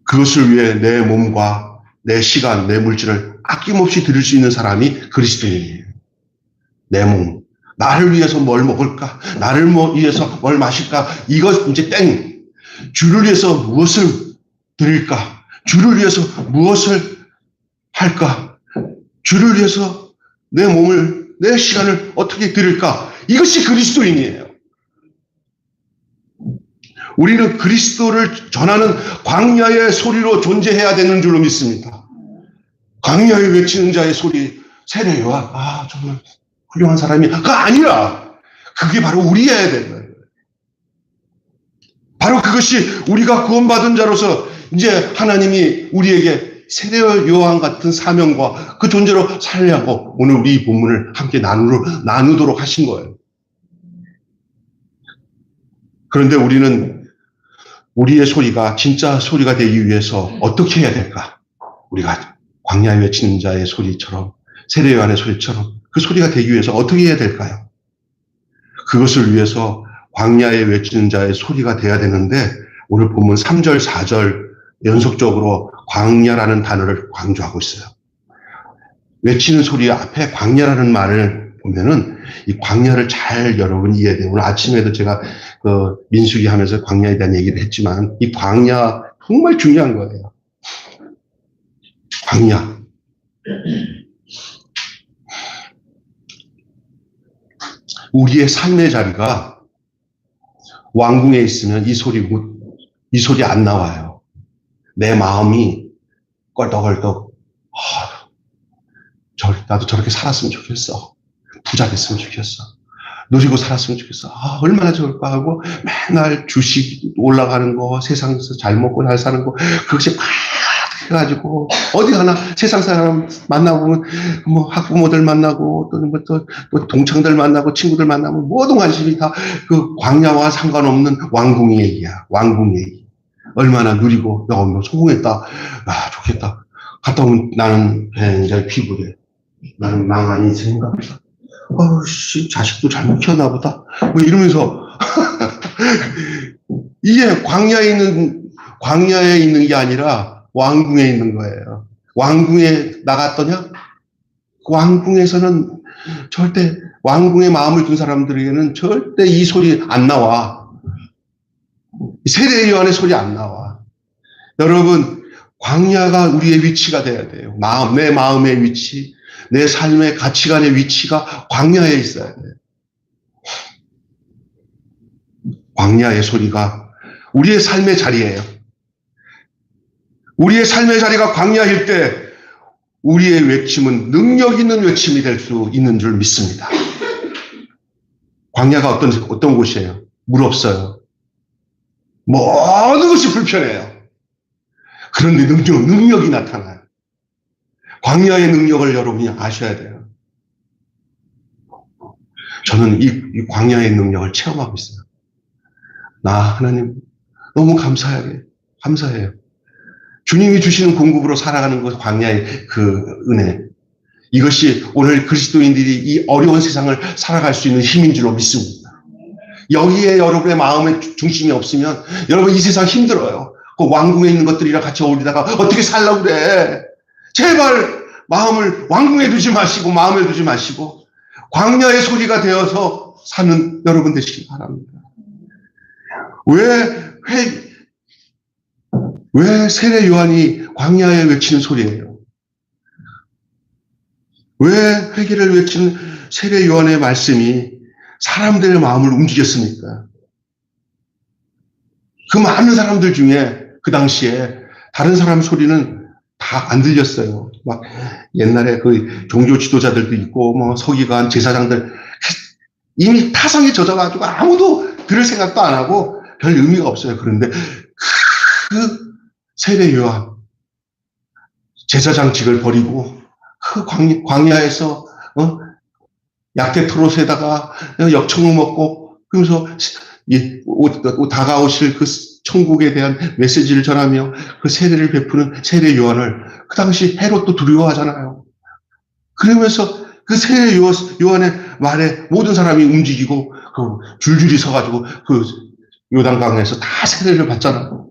A: 그것을 위해 내 몸과 내 시간, 내 물질을 아낌없이 드릴 수 있는 사람이 그리스도인이에요. 내 몸. 나를 위해서 뭘 먹을까? 나를 위해서 뭘 마실까? 이거 이제 땡. 주를 위해서 무엇을 드릴까? 주를 위해서 무엇을 할까? 주를 위해서 내 몸을, 내 시간을 어떻게 드릴까? 이것이 그리스도인이에요. 우리는 그리스도를 전하는 광야의 소리로 존재해야 되는 줄로 믿습니다. 광야에 외치는 자의 소리, 세례요한, 정말 훌륭한 사람이가 아니라 그게 바로 우리여야 되는 거예요. 바로 그것이 우리가 구원받은 자로서 이제 하나님이 우리에게 세례 요한 같은 사명과 그 존재로 살려고 오늘 우리 이 본문을 함께 나누도록 하신 거예요. 그런데 우리는 우리의 소리가 진짜 소리가 되기 위해서 어떻게 해야 될까? 우리가 광야에 외치는 자의 소리처럼 세례 요한의 소리처럼 그 소리가 되기 위해서 어떻게 해야 될까요? 그것을 위해서 광야에 외치는 자의 소리가 돼야 되는데 오늘 본문 3절, 4절 연속적으로 광야라는 단어를 강조하고 있어요. 외치는 소리 앞에 광야라는 말을 보면은 이 광야를 잘 여러분 이해해야 돼요. 오늘 아침에도 제가 그 민수기 하면서 광야에 대한 얘기를 했지만 이 광야 정말 중요한 거예요. 광야. 우리의 삶의 자리가 왕궁에 있으면 이 소리 안 나와요. 내 마음이 껄떡껄떡, 나도 저렇게 살았으면 좋겠어. 부자 됐으면 좋겠어. 누리고 살았으면 좋겠어. 얼마나 좋을까 하고 맨날 주식 올라가는 거, 세상에서 잘 먹고 잘 사는 거, 그것이 막 해가지고 어디 가나 세상 사람 만나고 뭐 학부모들 만나고 또는 또 동창들 만나고 친구들 만나고 모든 관심이 다 그 광야와 상관없는 왕궁 얘기야. 왕궁 얘기. 얼마나 누리고 너무 성공했다. 좋겠다. 갔다 오면 나는 이제 피부래. 나는 망한 인생인가 보다. 자식도 잘못 키웠나 보다. 뭐 이러면서 이게 광야에 있는 게 아니라 왕궁에 있는 거예요. 왕궁에 나갔더냐? 왕궁에서는 절대 왕궁에 마음을 둔 사람들에게는 절대 이 소리 안 나와. 세례 요한의 소리 안 나와. 여러분, 광야가 우리의 위치가 돼야 돼요. 내 마음의 위치, 내 삶의 가치관의 위치가 광야에 있어야 돼요. 광야의 소리가 우리의 삶의 자리예요. 우리의 삶의 자리가 광야일 때 우리의 외침은 능력 있는 외침이 될 수 있는 줄 믿습니다. 광야가 어떤 곳이에요? 물 없어요. 모든 것이 불편해요. 그런데 능력이 나타나요. 광야의 능력을 여러분이 아셔야 돼요. 저는 이 광야의 능력을 체험하고 있어요. 하나님 너무 감사해요. 주님이 주시는 공급으로 살아가는 것, 광야의 그 은혜. 이것이 오늘 그리스도인들이 이 어려운 세상을 살아갈 수 있는 힘인 줄로 믿습니다. 여기에 여러분의 마음의 중심이 없으면 여러분 이 세상 힘들어요. 그 왕궁에 있는 것들이랑 같이 어울리다가 어떻게 살려고 그래. 제발 마음을 왕궁에 두지 마시고 마음에 두지 마시고 광야의 소리가 되어서 사는 여러분 되시기 바랍니다. 왜 세례 요한이 광야에 외치는 소리예요? 왜 회개를 외치는 세례 요한의 말씀이 사람들의 마음을 움직였습니까? 그 많은 사람들 중에 그 당시에 다른 사람 소리는 다 안 들렸어요. 막 옛날에 그 종교 지도자들도 있고 뭐 서기관, 제사장들 이미 타성에 젖어가지고 아무도 들을 생각도 안 하고 별 의미가 없어요. 그런데 그 세례 요한 제사장직을 버리고 그 광야에서 약대 토롯에다가 역청을 먹고 그러면서 다가오실 그 천국에 대한 메시지를 전하며 그 세례를 베푸는 세례 요한을 그 당시 헤롯도 두려워하잖아요. 그러면서 그 세례 요한의 말에 모든 사람이 움직이고 그 줄줄이 서가지고 그 요단강에서 다 세례를 받잖아요.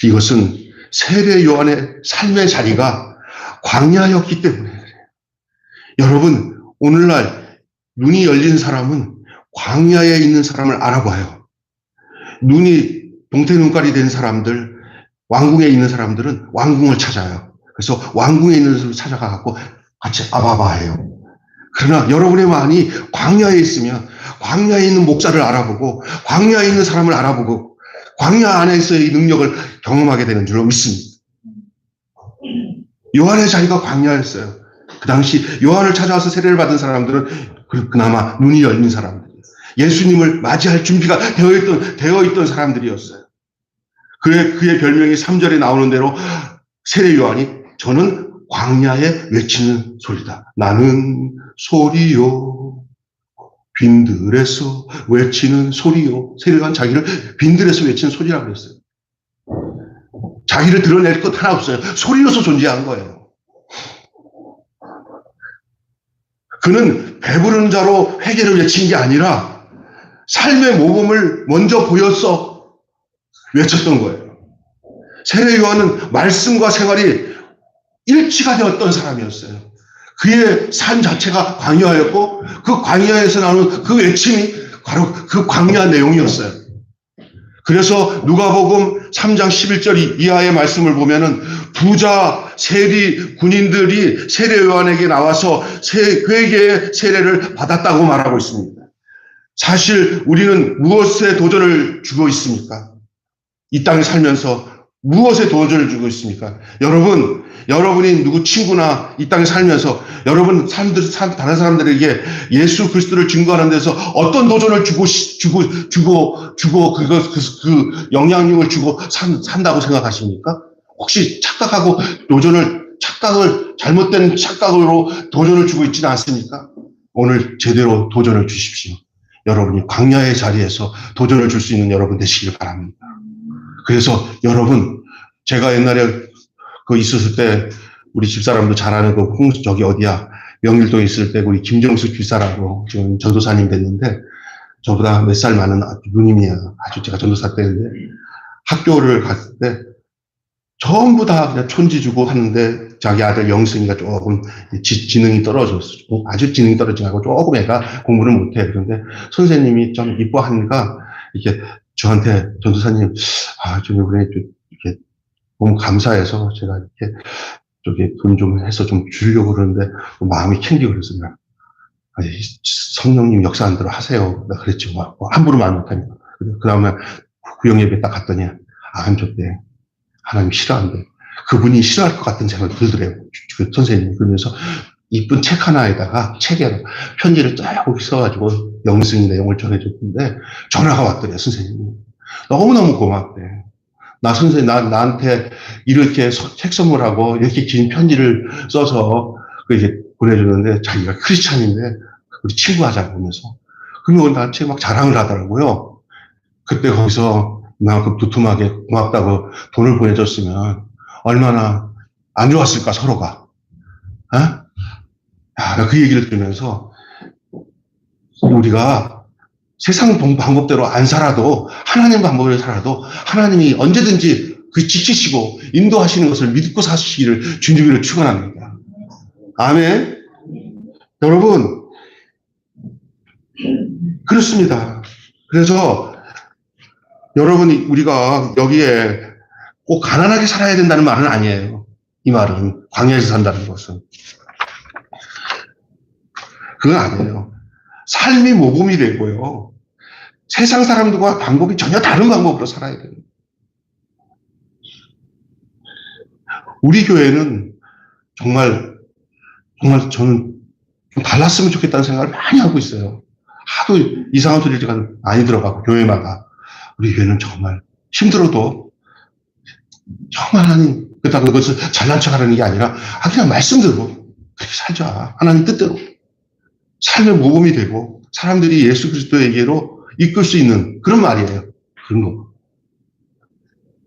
A: 이것은 세례 요한의 삶의 자리가 광야였기 때문에 그래요. 여러분 오늘날 눈이 열린 사람은 광야에 있는 사람을 알아봐요. 눈이 동태 눈깔이 된 사람들, 왕궁에 있는 사람들은 왕궁을 찾아요. 그래서 왕궁에 있는 사람을 찾아가고 같이 아바바해요. 그러나 여러분의 마음이 광야에 있으면 광야에 있는 목사를 알아보고 광야에 있는 사람을 알아보고 광야 안에서의 능력을 경험하게 되는 줄로 믿습니다. 요한의 자리가 광야였어요. 그 당시 요한을 찾아와서 세례를 받은 사람들은 그나마 눈이 열린 사람들. 예수님을 맞이할 준비가 되어 있던 사람들이었어요. 그의 별명이 3절에 나오는 대로 세례 요한이 저는 광야에 외치는 소리다. 나는 소리요. 빈들에서 외치는 소리요. 세례 요한 자기를 빈들에서 외치는 소리라고 그랬어요. 자기를 드러낼 것 하나 없어요. 소리로서 존재한 거예요. 그는 배부른 자로 회개를 외친 게 아니라 삶의 모범을 먼저 보여서 외쳤던 거예요. 세례 요한은 말씀과 생활이 일치가 되었던 사람이었어요. 그의 삶 자체가 광야였고 그 광야에서 나오는 그 외침이 바로 그 광야 내용이었어요. 그래서 누가복음 3장 11절 이하의 말씀을 보면은 부자, 세리, 군인들이 세례 요한에게 나와서 회개의 세례를 받았다고 말하고 있습니다. 사실 우리는 무엇에 도전을 주고 있습니까? 이 땅에 살면서 무엇에 도전을 주고 있습니까? 여러분이 누구 친구나 이 땅에 살면서 다른 사람들에게 예수 그리스도를 증거하는 데서 어떤 도전을 주고 그 영향력을 주고 산다고 생각하십니까? 혹시 잘못된 착각으로 도전을 주고 있지는 않습니까? 오늘 제대로 도전을 주십시오. 여러분이 광야의 자리에서 도전을 줄 수 있는 여러분 되시길 바랍니다. 그래서 여러분, 제가 옛날에 있었을 때 우리 집사람도 잘 아는 명일동에 있을 때 우리 김정수 집사라고 지금 전도사님 됐는데 저보다 몇 살 많은 누님이에요. 아주 제가 전도사 때인데 학교를 갔을 때 전부 다 그냥 촌지 주고 하는데 자기 아들 영승이가 조금 지능이 떨어졌어. 아주 지능이 떨어지지 않고 조금 애가 공부를 못해. 그런데 선생님이 좀 이뻐하니까 이렇게 저한테 전도사님, 좀 이번에 이렇게 너무 감사해서 제가 이렇게 돈 좀 해서 좀 주려고 그러는데 마음이 캥기고 그랬어요. 성령님 역사한 대로 하세요. 나 그랬지 뭐 함부로 말 못하니까. 그 다음에 구역 예배 딱 갔더니 안 줬대. 하나님 싫어한대. 그분이 싫어할 것 같은 생각이 들더래요. 그 선생님이. 그러면서 이쁜 책 하나에다가 책에 편지를 쫙 써가지고 영승 내용을 전해줬는데 전화가 왔더래요, 선생님이. 너무너무 고맙대. 나한테 이렇게 책 선물하고 이렇게 긴 편지를 써서 이렇게 보내주는데 자기가 크리스찬인데 우리 친구 하자고 하면서. 그러면 나한테 막 자랑을 하더라고요. 그때 거기서 나그 두툼하게 고맙다고 돈을 보내줬으면 얼마나 안 좋았을까, 서로가. 어? 야, 그 얘기를 들으면서 우리가 세상 방법대로 안 살아도 하나님 방법으로 살아도 하나님이 언제든지 그 지키시고 인도하시는 것을 믿고 사시기를 주님으로 축원합니다. 아멘. 여러분, 그렇습니다. 그래서 여러분이 우리가 여기에 꼭 가난하게 살아야 된다는 말은 아니에요. 이 말은 광야에서 산다는 것은 그건 아니에요. 삶이 모범이 되고요. 세상 사람들과 방법이 전혀 다른 방법으로 살아야 돼요. 우리 교회는 정말 저는 좀 달랐으면 좋겠다는 생각을 많이 하고 있어요. 하도 이상한 소리가 많이 들어가고 교회마다. 우리 교회는 정말 힘들어도 정말 하나님, 그렇다고 그것을 잘난 척하라는 게 아니라 그냥 말씀대로 그렇게 살자. 하나님 뜻대로. 삶의 모범이 되고 사람들이 예수 그리스도에게로 이끌 수 있는 그런 말이에요. 그런 거.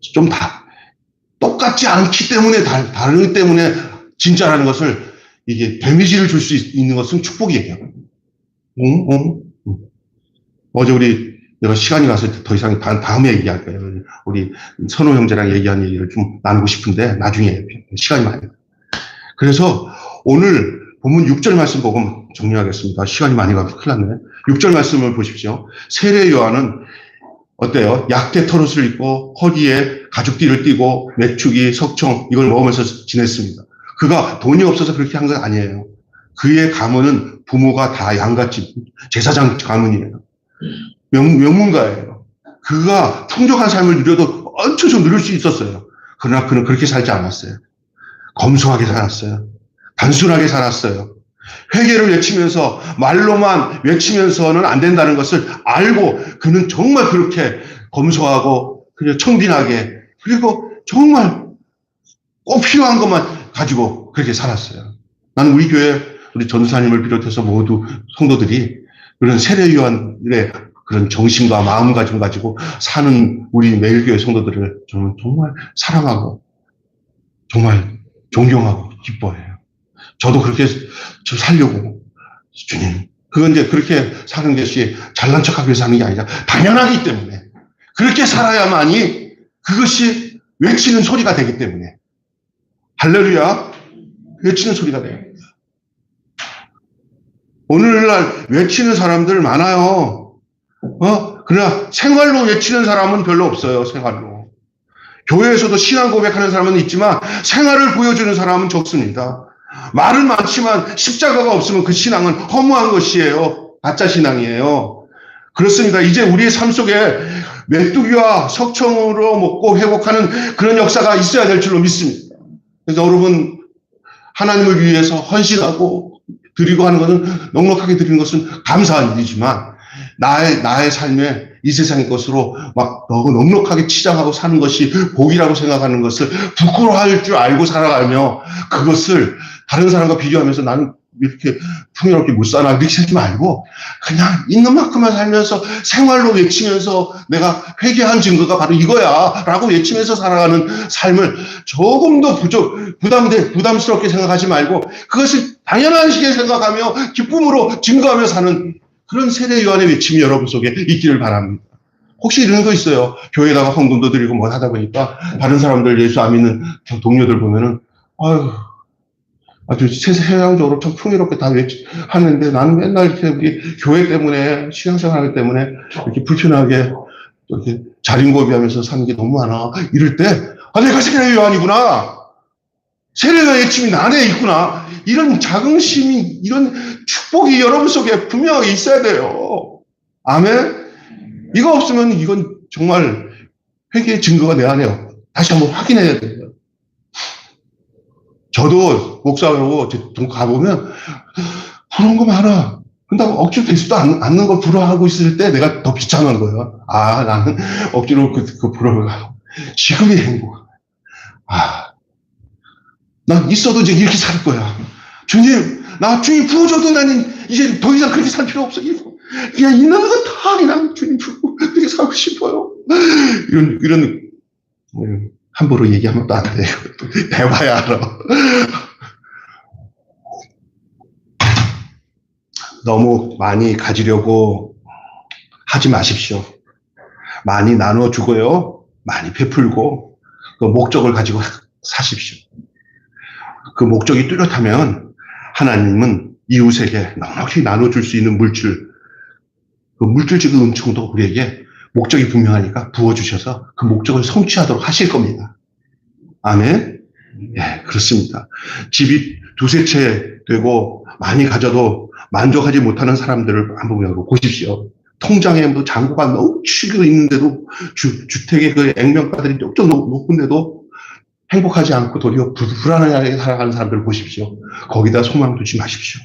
A: 좀 똑같지 않기 때문에 다르기 때문에 진짜라는 것을 이게 데미지를 줄 수 있는 것은 축복이에요. 어제 내가 시간이 가서 더 이상 다음에 얘기할 거예요. 우리 선호 형제랑 얘기한 얘기를 좀 나누고 싶은데 나중에 시간이 많이. 그래서 오늘 본문 6절 말씀 보고 정리하겠습니다. 시간이 많이 가서 큰일 났네. 6절 말씀을 보십시오. 세례 요한은 어때요? 약대 털옷을 입고 허리에 가죽띠를 띠고 메추기, 석청 이걸 먹으면서 지냈습니다. 그가 돈이 없어서 그렇게 한 건 아니에요. 그의 가문은 부모가 다 양같이 제사장 가문이에요. 명문가예요. 그가 풍족한 삶을 누려도 엄청 좀 누릴 수 있었어요. 그러나 그는 그렇게 살지 않았어요. 검소하게 살았어요. 단순하게 살았어요. 회개를 외치면서 말로만 외치면서는 안 된다는 것을 알고 그는 정말 그렇게 검소하고 그냥 청빈하게 그리고 정말 꼭 필요한 것만 가지고 그렇게 살았어요. 나는 우리 교회 우리 전사님을 비롯해서 모두 성도들이 그런 세례 요한의 그런 정신과 마음가짐 가지고 사는 우리 매일교회 성도들을 저는 정말 사랑하고 정말 존경하고 기뻐해요. 저도 그렇게 좀 살려고 주님. 그건 이제 그렇게 사는 것이 잘난 척하기 위해서 하는 게 아니라 당연하기 때문에 그렇게 살아야만이 그것이 외치는 소리가 되기 때문에 할렐루야 외치는 소리가 돼요. 오늘날 외치는 사람들 많아요. 그러나 생활로 외치는 사람은 별로 없어요. 생활로. 교회에서도 신앙 고백하는 사람은 있지만 생활을 보여주는 사람은 적습니다. 말은 많지만 십자가가 없으면 그 신앙은 허무한 것이에요. 가짜 신앙이에요. 그렇습니다. 이제 우리의 삶 속에 메뚜기와 석청으로 먹고 회복하는 그런 역사가 있어야 될 줄로 믿습니다. 그래서 여러분 하나님을 위해서 헌신하고 드리고 하는 것은 넉넉하게 드리는 것은 감사한 일이지만 나의 삶에 이 세상의 것으로 막 너무 넉넉하게 치장하고 사는 것이 복이라고 생각하는 것을 부끄러워할 줄 알고 살아가며 그것을 다른 사람과 비교하면서 나는 이렇게 풍요롭게 못 사나 이렇게 생각하지 말고 그냥 있는 만큼만 살면서 생활로 외치면서 내가 회개한 증거가 바로 이거야 라고 외치면서 살아가는 삶을 조금 더 부담스럽게 생각하지 말고 그것을 당연한 식에 생각하며 기쁨으로 증거하며 사는 그런 세례 요한의 외침이 여러분 속에 있기를 바랍니다. 혹시 이런 거 있어요. 교회에다가 헌금도 드리고 뭐 하다 보니까 다른 사람들 예수 안 믿는 동료들 보면은 아주 세상적으로 참 풍요롭게 다 하는데 나는 맨날 이렇게 우리 교회 때문에 신앙생활 하기 때문에 이렇게 불편하게 이렇게 자린고비하면서 사는 게 너무 많아. 이럴 때 내가 세례 요한이구나. 세례 요한의 외침이 나 안에 있구나. 이런 자긍심이 이런 축복이 여러분 속에 분명하게 있어야 돼요. 아멘. 이거 없으면 이건 정말 회개의 증거가 내 안에 다시 한번 확인해야 돼요. 저도 목사하고 가보면 부러운 거 많아. 근데 억지로 되지도 않는 걸 부러워하고 있을 때 내가 더 비참한 거예요. 아, 나는 억지로 그 부러움을 하고. 지금이 행복. 아, 난 있어도 이제 이렇게 살 거야. 주님 부어줘도 나는 이제 더 이상 그렇게 살 필요 없어. 그냥 있는 건 다 그냥 주님 주고 그렇게 살고 싶어요. 이런 함부로 얘기하면 또 안 돼요. 해봐야 알아. 너무 많이 가지려고 하지 마십시오. 많이 나눠주고요. 많이 베풀고 그 목적을 가지고 사십시오. 그 목적이 뚜렷하면 하나님은 이웃에게 넉넉히 나눠줄 수 있는 그 물질적인 은총도 우리에게 목적이 분명하니까 부어주셔서 그 목적을 성취하도록 하실 겁니다. 아멘? 예, 그렇습니다. 집이 두세 채 되고 많이 가져도 만족하지 못하는 사람들을 한번 보십시오. 통장에 뭐 잔고가 넘치고 있는데도 주택의 그 액면가들이 좀 높은데도 행복하지 않고 도리어 불안하게 살아가는 사람들을 보십시오. 거기다 소망 두지 마십시오.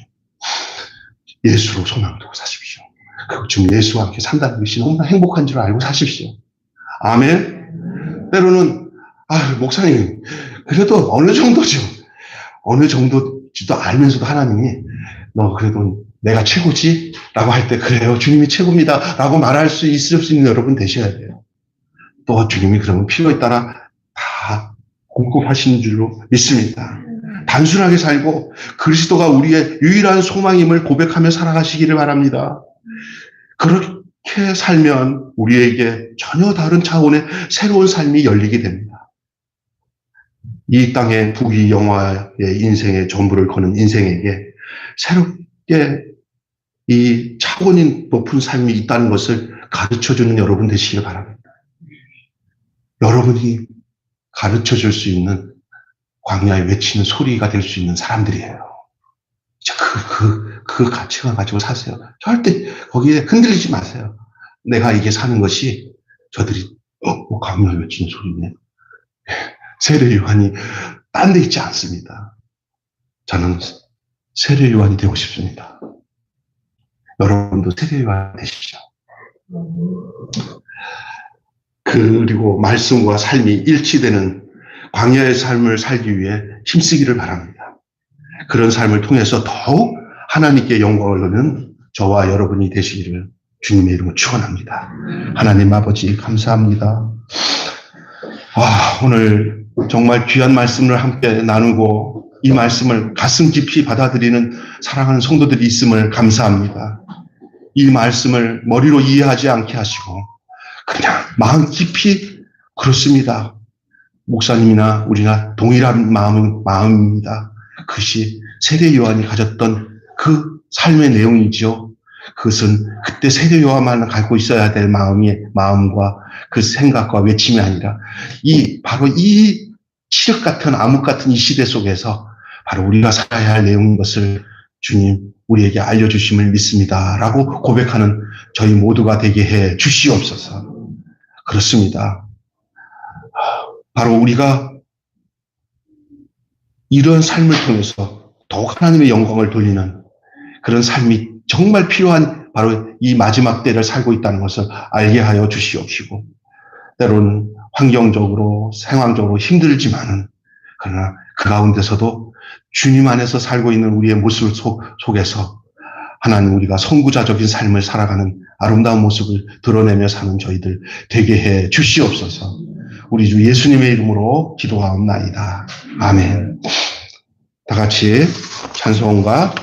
A: 예수로 소망 두고 사십시오. 그리고 지금 예수와 함께 산다는 것이 너무나 행복한 줄 알고 사십시오. 아멘. 때로는 목사님 그래도 어느 정도지도 알면서도 하나님이 너 그래도 내가 최고지? 라고 할 때 그래요. 주님이 최고입니다. 라고 말할 수 있을 수 있는 여러분 되셔야 돼요. 또 주님이 그러면 필요에 따라 다 공급하시는 줄로 믿습니다. 단순하게 살고 그리스도가 우리의 유일한 소망임을 고백하며 살아가시기를 바랍니다. 그렇게 살면 우리에게 전혀 다른 차원의 새로운 삶이 열리게 됩니다. 이 땅의 부귀 영화의 인생의 전부를 거는 인생에게 새롭게 이 차원이 높은 삶이 있다는 것을 가르쳐주는 여러분 되시길 바랍니다. 여러분이 가르쳐줄 수 있는 광야에 외치는 소리가 될 수 있는 사람들이에요. 그 가치관 가지고 사세요. 절대 거기에 흔들리지 마세요. 내가 이게 사는 것이 저들이 광야에 외치는 소리네. 세례 요한이 딴 데 있지 않습니다. 저는 세례 요한이 되고 싶습니다. 여러분도 세례 요한 되십시오. 그리고 말씀과 삶이 일치되는 광야의 삶을 살기 위해 힘쓰기를 바랍니다. 그런 삶을 통해서 더욱 하나님께 영광을 얻는 저와 여러분이 되시기를 주님의 이름으로 축원합니다. 하나님 아버지 감사합니다. 오늘 정말 귀한 말씀을 함께 나누고 이 말씀을 가슴 깊이 받아들이는 사랑하는 성도들이 있음을 감사합니다. 이 말씀을 머리로 이해하지 않게 하시고 그냥 마음 깊이 그렇습니다. 목사님이나 우리나 동일한 마음입니다. 그것이 세례 요한이 가졌던 그 삶의 내용이지요. 그것은 그때 세례 요한만 갖고 있어야 될 마음과 그 생각과 외침이 아니라 바로 이 칠흑 같은 암흑 같은 이 시대 속에서 바로 우리가 살아야 할 내용인 것을 주님 우리에게 알려주심을 믿습니다. 라고 고백하는 저희 모두가 되게 해 주시옵소서. 그렇습니다. 바로 우리가 이런 삶을 통해서 더욱 하나님의 영광을 돌리는 그런 삶이 정말 필요한 바로 이 마지막 때를 살고 있다는 것을 알게 하여 주시옵시고 때로는 환경적으로 상황적으로 힘들지만은 그러나 그 가운데서도 주님 안에서 살고 있는 우리의 모습 속에서 하나님 우리가 선구자적인 삶을 살아가는 아름다운 모습을 드러내며 사는 저희들 되게 해 주시옵소서. 우리 주 예수님의 이름으로 기도하옵나이다. 아멘. 다 같이 찬송과